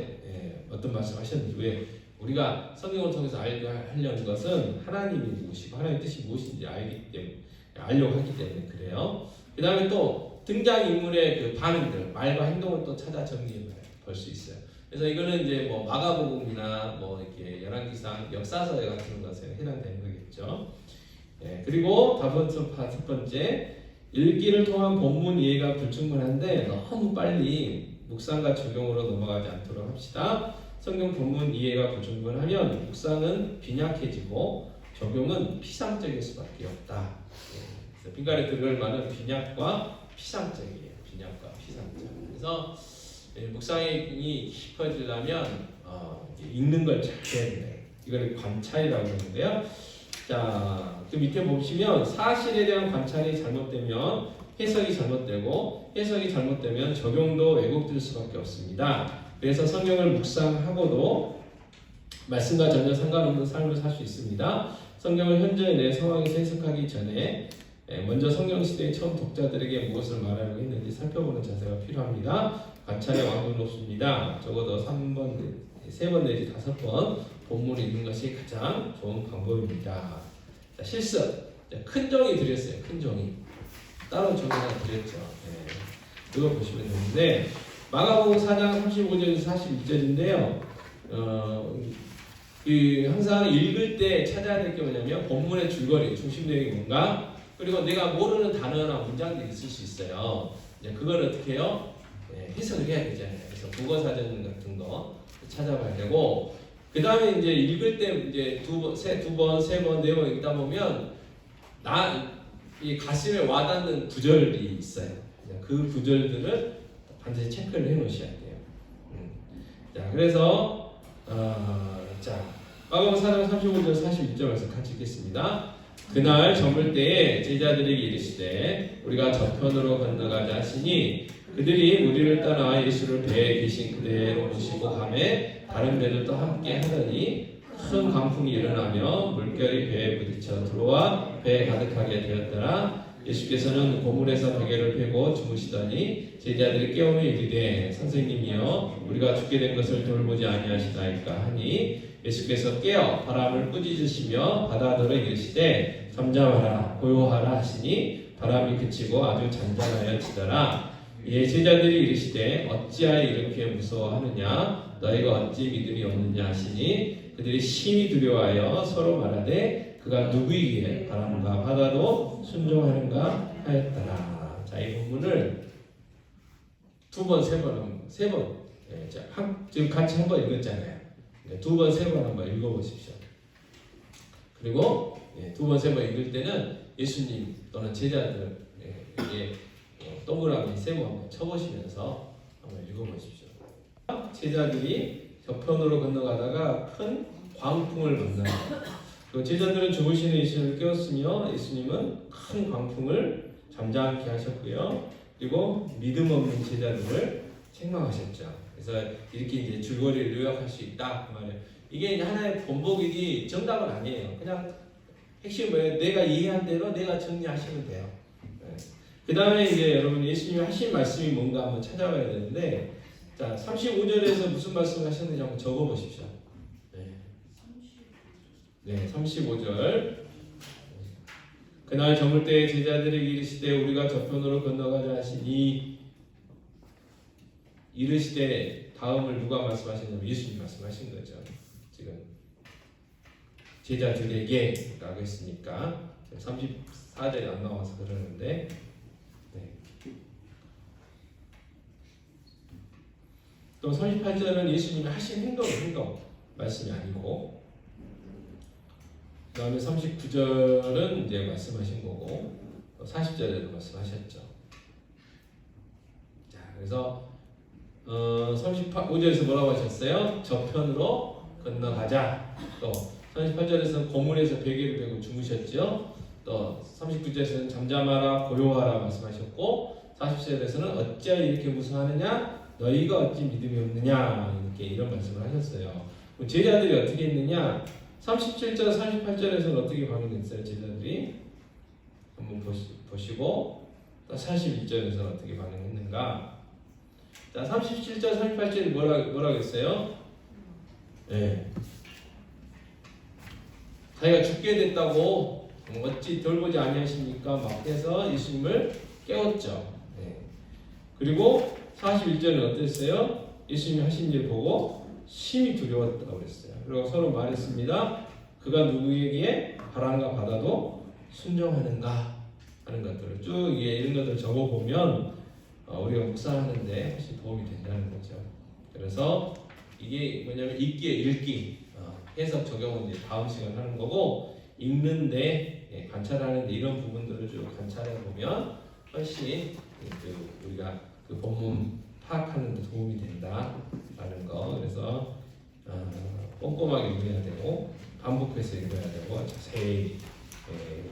어떤 말씀을 하셨는지. 왜? 우리가 성경을 통해서 하려는 것은 하나님이 누구시고 하나님의 뜻이 무엇인지 알려고 하기 때문에 그래요. 그 다음에 또 등장인물의 그 반응들, 말과 행동을 또 찾아 정리해 볼 수 있어요. 그래서 이거는 이제 뭐 마가복음이나 뭐 이렇게 열왕기상, 역사서 같은 것에 해당되는 거겠죠. 그리고 다섯 번째, 읽기를 통한 본문 이해가 불충분한데 너무 빨리 묵상과 적용으로 넘어가지 않도록 합시다. 성경 본문 이해가 불충분하면 묵상은 빈약해지고 적용은 피상적일 수밖에 없다. 그래서 빈간에 들어갈 말은 빈약과 피상적이에요. 빈약과 피상적. 그래서 묵상이 깊어지려면 읽는 걸 잘 해야 돼요. 이걸 관찰이라고 하는데요. 자, 그 밑에 보시면 사실에 대한 관찰이 잘못되면 해석이 잘못되고 해석이 잘못되면 적용도 왜곡될 수밖에 없습니다. 그래서 성경을 묵상하고도 말씀과 전혀 상관없는 삶을 살 수 있습니다. 성경을 현재의 내 상황에서 해석하기 전에 먼저 성경 시대의 처음 독자들에게 무엇을 말하려고 했는지 살펴보는 자세가 필요합니다. 관찰의 왕도는 없습니다. 적어도 3번, 3번 내지 5번 본문을 읽는 것이 가장 좋은 방법입니다. 자, 실습. 큰 정의 드렸어요. 큰 정의. 따로 정의 하나 드렸죠. 그거 보시면 되는데 마가복음 4장 35절에서 41절인데요. 항상 읽을 때 찾아야 될 게 뭐냐면 본문의 줄거리, 중심 내용이 뭔가, 그리고 내가 모르는 단어나 문장들이 있을 수 있어요. 이제 그걸 어떻게 해요? 해석을 해야 되잖아요. 그래서 국어사전 같은 거 찾아봐야 되고, 그 다음에 이제 읽을 때 이제 두 번, 세 번, 네 번 읽다 보면 이 가슴에 와닿는 구절이 있어요. 그 구절들을 반드시 체크를 해 놓으셔야 돼요. 자, 그래서 자, 마가복음 4장 35절 41절에서 같이 읽겠습니다. 그날 저물 때에 제자들에게 이르시되 우리가 저편으로 건너가자 하시니 그들이 무리를 떠나 예수를 배에 계신 그대로 모시고 가매 다른 배들도 함께 하더니 큰 강풍이 일어나며 물결이 배에 부딪혀 들어와 배에 가득하게 되었더라. 예수께서는 고물에서 베개를 펴고 주무시더니 제자들이 깨우며 이르되 선생님이여 우리가 죽게 된 것을 돌보지 아니하시나이까 하니 예수께서 깨어 바람을 꾸짖으시며 바다더러 이르시되 잠잠하라 고요하라 하시니 바람이 그치고 아주 잔잔하여 지더라. 이에 제자들이 이르시되 어찌하여 이렇게 무서워하느냐 너희가 어찌 믿음이 없느냐 하시니 그들이 심히 두려워하여 서로 말하되 그가 누구이기에 바람과 바다도 순종하는가 하였더라. 자, 이 본문을 두 번, 세 번, 지금 같이 한 번 읽었잖아요. 두 번, 세 번 한번 읽어보십시오. 그리고 두 번, 세 번 읽을 때는 예수님 또는 제자들에게 동그라미 세모 한번 쳐보시면서 한번 읽어보십시오. 제자들이 저편으로 건너가다가 큰 광풍을 만납니다. 제자들은 주무시는 예수님을 깨웠으며 예수님은 큰 광풍을 잠잠케 하셨고요. 그리고 믿음 없는 제자들을 책망하셨죠. 그래서 이렇게 이제 줄거리를 요약할 수 있다 그 말이에요. 이게 이제 하나의 본보기지 정답은 아니에요. 그냥 핵심은 뭐예요? 내가 이해한 대로 내가 정리하시면 돼요. 그 다음에 이제 여러분 예수님이 하신 말씀이 뭔가 한번 찾아봐야 되는데, 자 35절에서 무슨 말씀을 하셨는지 한번 적어보십시오. 네, 35절. 그날 저물 때에 제자들에게 이르시되 우리가 저편으로 건너가자 하시니 이르시되 다음을 누가 말씀하셨냐면 예수님 말씀하신 거죠. 지금 제자들에게 라고 했으니까 34절이 안 나와서 그러는데 또 38절은 예수님이 하신 행동 말씀이 아니고, 그 다음에 39절은 이제 말씀하신 거고 40절에도 말씀하셨죠. 자, 그래서 35절에서 뭐라고 하셨어요? 저편으로 건너가자. 또 38절에서는 고물에서 베개를 베고 주무셨죠. 또 39절에서는 잠잠하라 고요하라 말씀하셨고 40절에서는 어찌하여 이렇게 무서워하느냐 너희가 어찌 믿음이 없느냐 이렇게 이런 말씀을 하셨어요. 제자들이 어떻게 했느냐? 37절, 38절에서는 어떻게 반응했어요? 제자들이 한번 보시고 41절에서는 어떻게 반응했는가? 자, 37절, 38절이 뭐라고 했어요? 네. 자기가 죽게 됐다고 어찌 돌보지 아니하십니까? 막 해서 예수님을 깨웠죠. 네. 그리고 41절은 어땠어요? 예수님이 하신 일 보고 심히 두려웠다고 그랬어요. 그리고 서로 말했습니다. 그가 누구에게 바람과 바다도 순종하는가 하는 것들을 쭉 이런 것들을 적어보면 우리가 묵상하는데 훨씬 도움이 된다는 거죠. 그래서 이게 뭐냐면 읽기, 해석 적용은 이제 다음 시간 하는 거고, 읽는데 관찰하는데 이런 부분들을 쭉 관찰해 보면 훨씬 우리가 그 본문 파악하는 데 도움이 된다라는 거. 그래서 꼼꼼하게 읽어야 되고 반복해서 읽어야 되고 자세히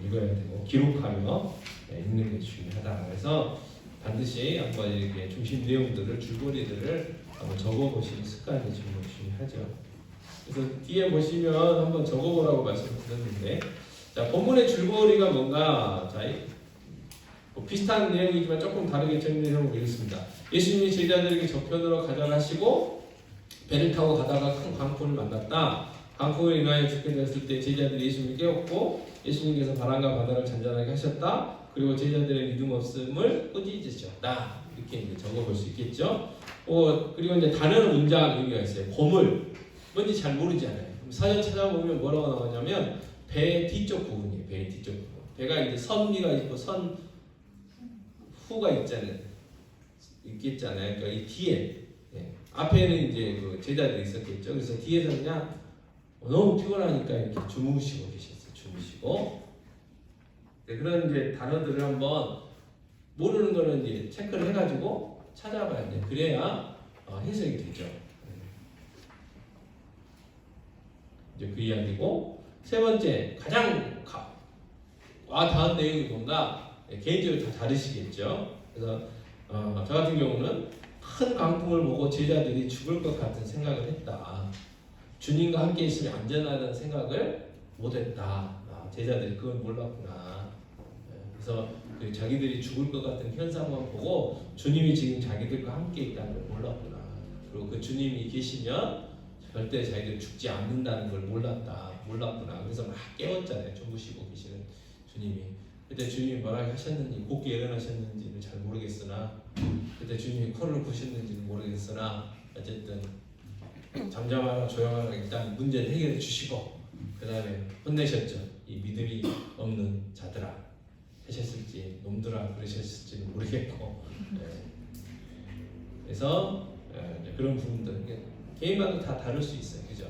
읽어야 되고 기록하며 읽는 게 중요하다. 그래서 반드시 한번 이렇게 중심 내용들을 줄거리들을 한번 적어보시는 습관이 정말 중요하죠. 그래서 뒤에 보시면 한번 적어보라고 말씀드렸는데, 자 본문의 줄거리가 뭔가, 자 뭐 비슷한 내용이지만 조금 다르게 정리해보면 이렇습니다. 예수님이 제자들에게 저편으로 가자고 하시고 배를 타고 가다가 큰 광풍을 만났다. 광풍을 인하여 죽게 되었을 때 제자들이 예수님을 깨웠고 예수님께서 바람과 바다를 잔잔하게 하셨다. 그리고 제자들의 믿음 없음을 꾸짖으셨다. 이렇게 이제 적어볼 수 있겠죠. 그리고 이제 단어는 문장 의미가 있어요. 고물 뭔지 잘 모르잖아요. 사전 찾아보면 뭐라고 나오냐면 배 뒤쪽 부분이에요. 배 뒤쪽 부분. 배가 이제 선미가 있고 선후가 있겠잖아요. 그러니까 이 뒤에 앞에는 이제 그 제자들이 있었겠죠. 그래서 뒤에서 그냥 너무 피곤하니까 이렇게 주무시고 계셨어요. 주무시고. 그런 이제 단어들을 한번 모르는 거는 이제 체크를 해가지고 찾아봐야 돼. 그래야 해석이 되죠. 이제 그 이야기고. 세 번째, 가장 닿은 내용이 뭔가 개인적으로 다 다르시겠죠. 그래서 저 같은 경우는 큰 강풍을 보고 제자들이 죽을 것 같은 생각을 했다. 주님과 함께 있으면 안전하다는 생각을 못했다. 제자들이 그걸 몰랐구나. 그래서 자기들이 죽을 것 같은 현상만 보고 주님이 지금 자기들과 함께 있다는 걸 몰랐구나. 그리고 그 주님이 계시면 절대 자기들 죽지 않는다는 걸 몰랐구나. 그래서 막 깨웠잖아요. 주무시고 계시는 주님이. 그때 주님이 뭐라고 하셨는지, 곧게 일어나셨는지는 잘 모르겠으나, 그때 주님이 코를 부셨는지는 모르겠으나, 어쨌든 잠잠하라 조용하라 일단 문제를 해결해 주시고 그 다음에 혼내셨죠. 이 믿음이 없는 자들아 하셨을지 놈들아 그러셨을지는 모르겠고. 그래서 그런 부분들 개인마다 다 다를 수 있어요. 그죠?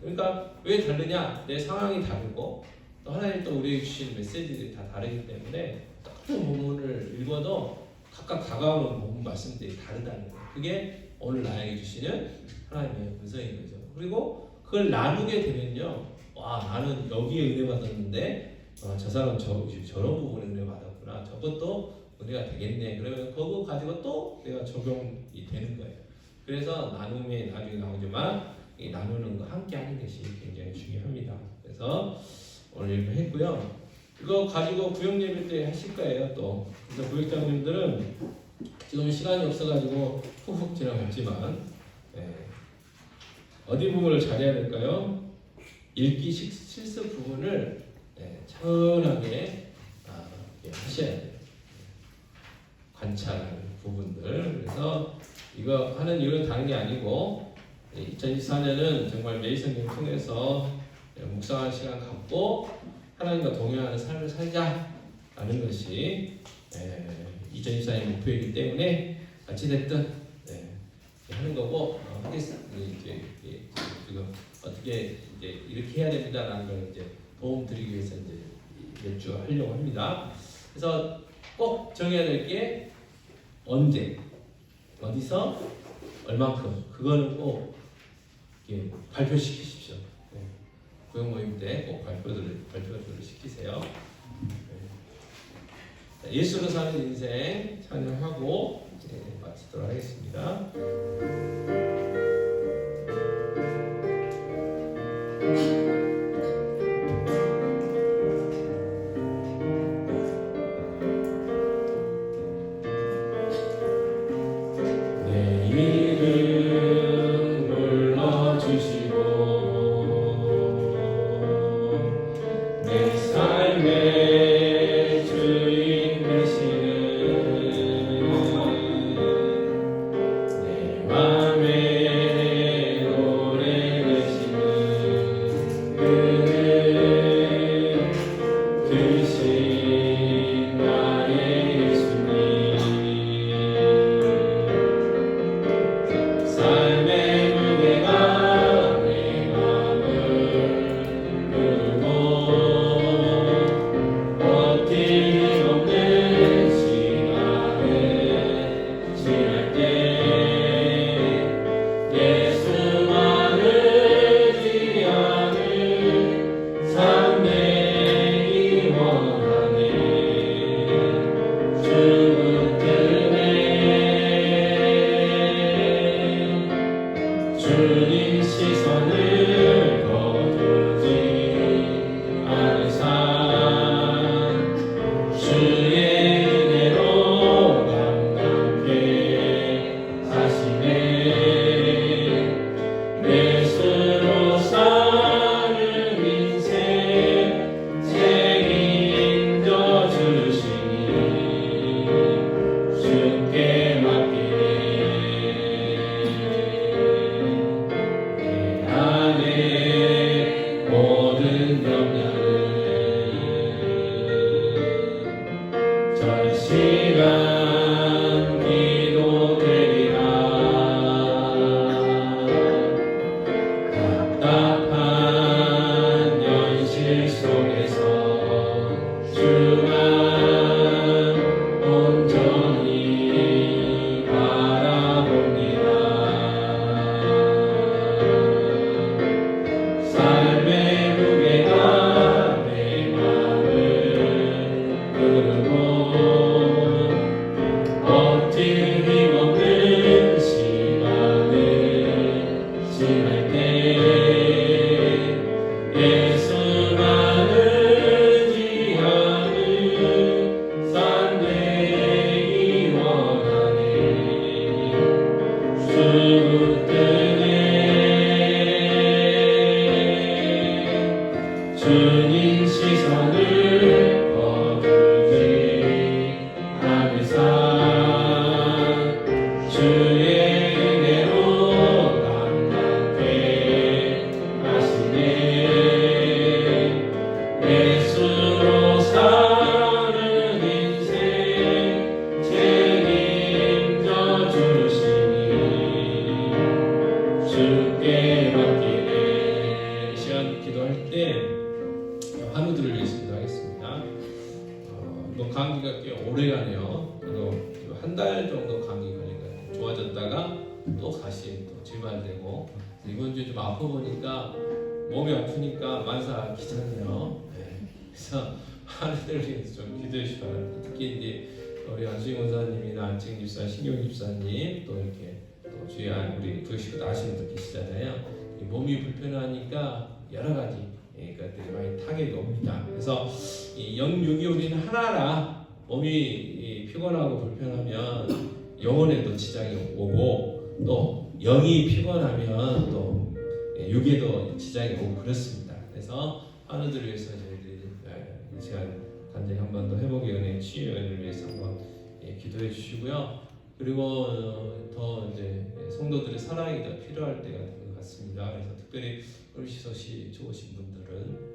그러니까 왜 다르냐? 내 상황이 다르고 또 하나님 또 우리에게 주신 메시지들이 다 다르기 때문에 똑같은 본문을 읽어도 각각 다가오는 본문 말씀들이 다르다는 거예요. 그게 오늘 나에게 주시는 하나님의 은성인 거죠. 그리고 그걸 나누게 되면요, 와 나는 여기에 은혜 받았는데 저 사람 저런 부분에 은혜 받았구나. 저것도 은혜가 되겠네. 그러면 그거 가지고 또 내가 적용이 되는 거예요. 그래서 나눔에 나중에 나오지만 이 나누는 거 함께 하는 것이 굉장히 중요합니다. 그래서 오늘 이렇게 했고요. 이거 가지고 구역 예배 때 하실 거예요. 또 그래서 구역장님들은 지금 시간이 없어가지고 훅훅 지나갔지만 어디 부분을 잘해야 될까요? 읽기 실습 부분을 차분하게 하셔야 돼요. 관찰하는 부분들. 그래서 이거 하는 이유는 다른 게 아니고 2024년은 정말 매일 성경 통해서 묵상하는 시간 갖고 하나님과 동행하는 삶을 살자라는 것이 2024년 목표이기 때문에 어찌됐든 하는 거고 이제 지금 어떻게 이제 이렇게 해야 됩니다라는 걸 이제 도움 드리기 위해서 이제 몇 주 하려고 합니다. 그래서 꼭 정해야 될 게 언제, 어디서, 얼만큼 그거는 꼭 발표시키십시오. 구역 모임 때 꼭 발표들을 시키세요. 예수로 사는 인생 찬양하고 마치도록 하겠습니다. 아멘. 절실한 기도드리라. 답답한 현실 속에서 주만 온전히 바라봅니다. 삶의 무게가 내 마음을 흐르고 버틸 힘없는 시간을 지날 때 예수만 의지하는 삶 되기 원하네. 수고뜨네 주님 시선을 거두지 않을 삶 주의 은혜로 감당케 하시네. 예수로 사는 인생 책임져 주시니 주께 맡기네. 이 시간 기도할 때 환우들을 위해서 기도하겠습니다. 너 감기가 꽤 오래 가네요. 그래도 한 달 정도 감기 걸린 것 같아요. 좋아졌다가 또 다시 또 재발되고 이번 주에 좀 아파 보니까 몸이 아프니까 만사 귀찮네요. 그래서 하늘을 위해서 좀 기도해 주시기 바랍니다. 특히 이제 우리 안수희 원사님이나 안책 집사, 신경 집사님 또 이렇게 또 주위 우리 부여식구 나시는 분 계시잖아요. 이 몸이 불편하니까 여러 가지 것들이 많이 타격이 옵니다. 그래서 이 영육이 우리는 하나라. 몸이 피곤하고 불편하면 영혼에도 지장이 오고 또 영이 피곤하면 또 육에도 지장이 오고 그렇습니다. 그래서 환우들을 위해서 저희들이 이 시간 간절히 한 번 더 회복의 은혜, 치유의 은혜를 위해서 한번 기도해 주시고요. 그리고 더 이제 성도들의 사랑이 더 필요할 때가 된 것 같습니다. 그래서 특별히 의식소시 좋으신 분들은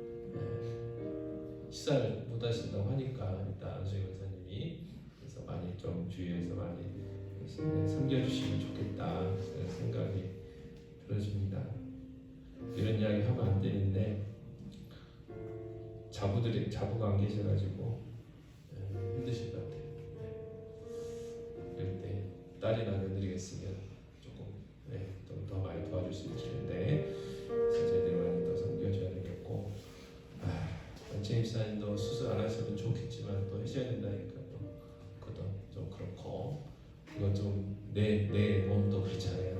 식사를 못 하신다고 하니까 일단 안수희 권사님이 그래서 많이 좀 주위에서 많이 섬겨주시면 좋겠다 생각이 들어집니다. 이런 이야기 하면 안 되는데 자부가 안 계셔가지고 힘드실 것 같아요. 이럴 때 딸이나 며느리가 있으면 조금 좀 더 많이 도와줄 수 있을 텐데 그래서 저희들이 많이 더 섬겨줘야 되겠고 안채임 사님도 수술 안 하셔도 좋겠지만 또 하셔야 된다니까 또 그것도 좀 그렇고 이건 좀 내 몸도 그렇잖아요.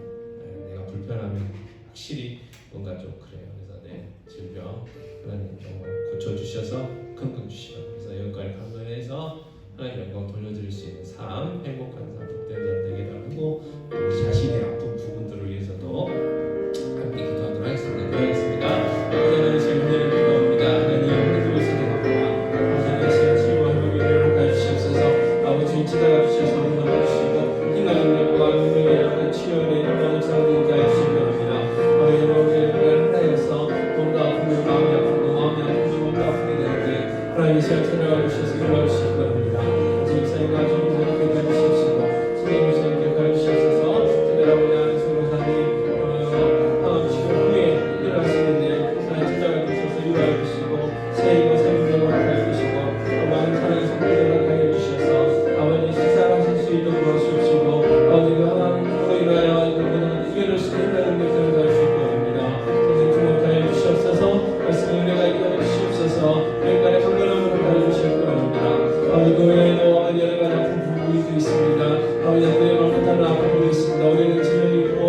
내가 불편하면 확실히 뭔가 좀 그래요. 그래서 내 질병 하나님 정말 고쳐주셔서 긍긍 주시고 그래서 여기까지 감사해서 하나님 영광 돌려드릴 수 있는 삶, 행복한 삶, 복된 삶 되기도 하고 또 우리 자신의 아픈 부분들을 위해서도 함께 기도하도록 하겠습니다. 기도하겠습니다. 하나님 제물을 기도합니다. 하나님 하늘에서 감사합니다. 하나님 시간 치유와 회복을 하여 주시옵소서. 아버지 지나가 주셔서 응답해 주시고 인간 능력과 능력의 치유의 영광을 상대하게 하여 주시기 바랍니다. 아버지 영광을 하나에서 몸도 아프고 마음이 아프고 마음이 아프고 몸도 아프게 되는데 하나님이 시간 찾아가 주셔서 일어나 주시기 바랍니다. 지금 사이가 좀 이렇게 해주십시오. 선생님이 저렇게 가르치셔서 특별하고 나는 성도사님 방암시고 후에 일어나시는데 하나님 찾아가 주셔서 일어나 주시고 새이고 새문으로 하여 주시고 많은 사랑의 성도들을 하여 주셔서 아버지 식사하실 수 있도록 도와주시고 아버지가 하나님으로 인하여 이겨낼 수 있는 것들을 다 주실 겁니다. 선생님 주목하여 주시옵소서. 말씀의 은혜가 있게 하여 주시옵소서. 여기까지 강건함으로 하여 주실 겁니다. 아버지 그 외에도 아버지 여러 가지 아픈 부분이 있습니다. 아버지 우리의 마음에 아픈 부분이 있습니다. 우리는 질병이 있고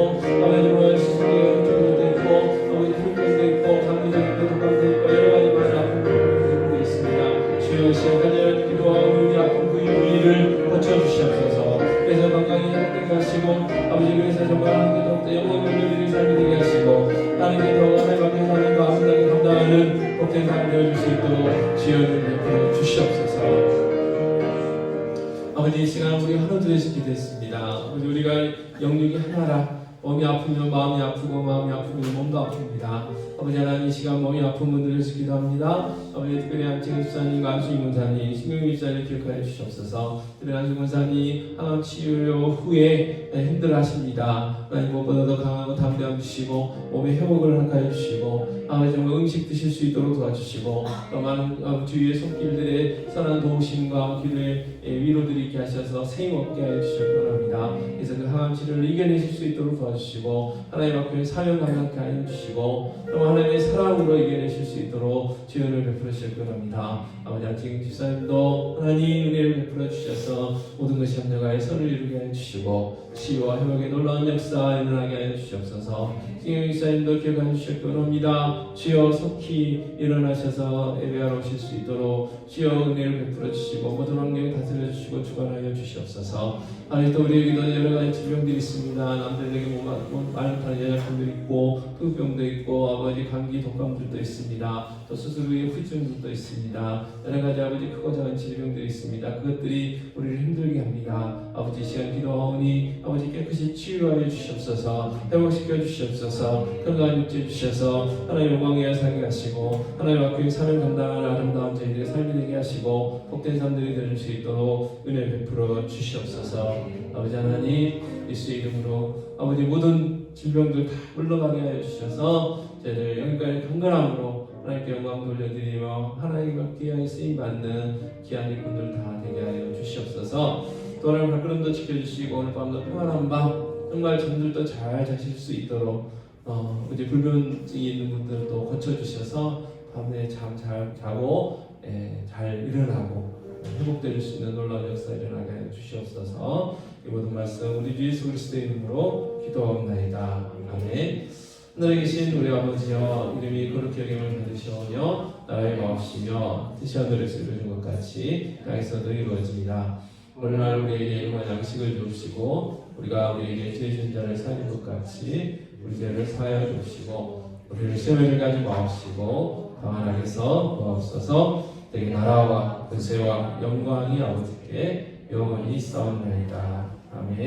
아버지 뭐 수술이 쪽도 있고 아버지 불편도 있고 감기도 있고 독감도 있고 여러 가지 많은 아픈 부분이 있습니다. 주여 시작하는 기도하고 우리 아픈 부위를 고쳐주시옵소서. 그래서 건강히 회복되게 하시고 아버지 그래서 정말 하나님께 영광을 돌려드리는 삶이 되게 하시고 하나님께 더 하나님 앞에 하나님과 아름답게 감당하는 복된 삶 되어줄 수 있도록 지혜를 베풀어 주시옵소서. 아버지 이 시간 우리 하루도 되시게 됐습니다. 우리가 영육이 하나라 몸이 아프면 마음이 아프고 마음이 아프면 몸도 아픕니다. 아버지 하나님, 이 시간 몸이 아픈 분들을 위해서 기도합니다. 아버지 특별히 안채근 집사님과 안수인 권사님, 신경민 집사님 기억하여 주시옵소서. 특별히 안수인 권사님 항암 치료 후에 힘들어하십니다. 하나님 무엇보다도 강하고 담대함 주시고 몸의 회복을 하여 주시고 아버지 정말 음식 드실 수 있도록 도와주시고 또 많은 주위의 손길들의 선한 도우심과 기도의 위로들이 있게 하셔서 세임 없게 하여 주시기 원합니다. 그래서 그 항암 치료를 이겨내실 수 있도록 도와주시고 하나님 앞에 사명 감당케 하여 주시고 또 하나님의 사랑으로 이겨내실 수 있도록 지원을 베풀어 주실 원합니다. 아버지 안채근 집사님도 하나님 은혜를 베풀어 주셔서 모든 것이 합력하여 선을 이루게 하여 주시고 치유와 회복의 놀라운 역사 일어나게 하여 주시옵소서. 신경민 집사님도 기억하여 주실 원합니다. 주여 속히 일어나셔서 예배하러 오실 수 있도록 주여 은혜를 베풀어 주시고 모든 환경 다스려 주시고 주관하여 주시옵소서. 아직도 우리에게도 여러 가지 질병들이 있습니다. 남들에게 많은 다른 여자분들이 있고 흡병도 있고 아버지 감기 독감들도 있습니다. 또 수술 후에 후유증도 있습니다. 여러 가지 아버지 크고 작은 질병들이 있습니다. 그것들이 우리를 힘들게 합니다. 아버지 시간 기도하오니 아버지 깨끗이 치유하여 주시옵소서. 회복시켜 주시옵소서. 건강한 육체 주셔서 하나님 영광에 살게 하시고 하나님 앞에 사명 감당하는 아름다운 저희들의 삶이 되게 하시고 복된 삶들이 될 수 있도록 은혜 베풀어 주시옵소서. 아버지 하나님 예수의 이름으로 아버지 모든 질병들 다 물러가게 하여 주셔서 저희들 여기까지 건강함으로 하나님께 영광 돌려드리며 하나님과 귀하게 쓰임받는 귀한 일꾼들 다 되게 하여 주시옵소서. 또 오늘 발걸음도 지켜주시고 오늘 밤도 평안한 밤 정말 잠들도 잘 자실 수 있도록 이제 불면증이 있는 분들도 고쳐주셔서 밤에 잠 잘 자고 잘 일어나고 회복될 수 있는 놀라운 역사 일어나게 해 주시옵소서. 이 모든 말씀 우리 주 예수 그리스도의 이름으로 기도하옵나이다. 아멘. 하늘에 계신 우리 아버지여, 이름이 거룩히 여김을 받으시오며 나라의 마옵시며 뜻이 하늘에서 이루어진 것 같이 땅에서도 이루어집니다. 오늘날 우리에게 일용할 양식을 주시고 우리가 우리에게 죄 지은 자를 사하는 것 같이 우리 죄를 사하여 주시고 우리를 시험에 들게 마옵시고 다만 악에서 구하옵소서. 내게 나라와 권세와 영광이 아버지께 영원히 있사옵나이다. 아멘.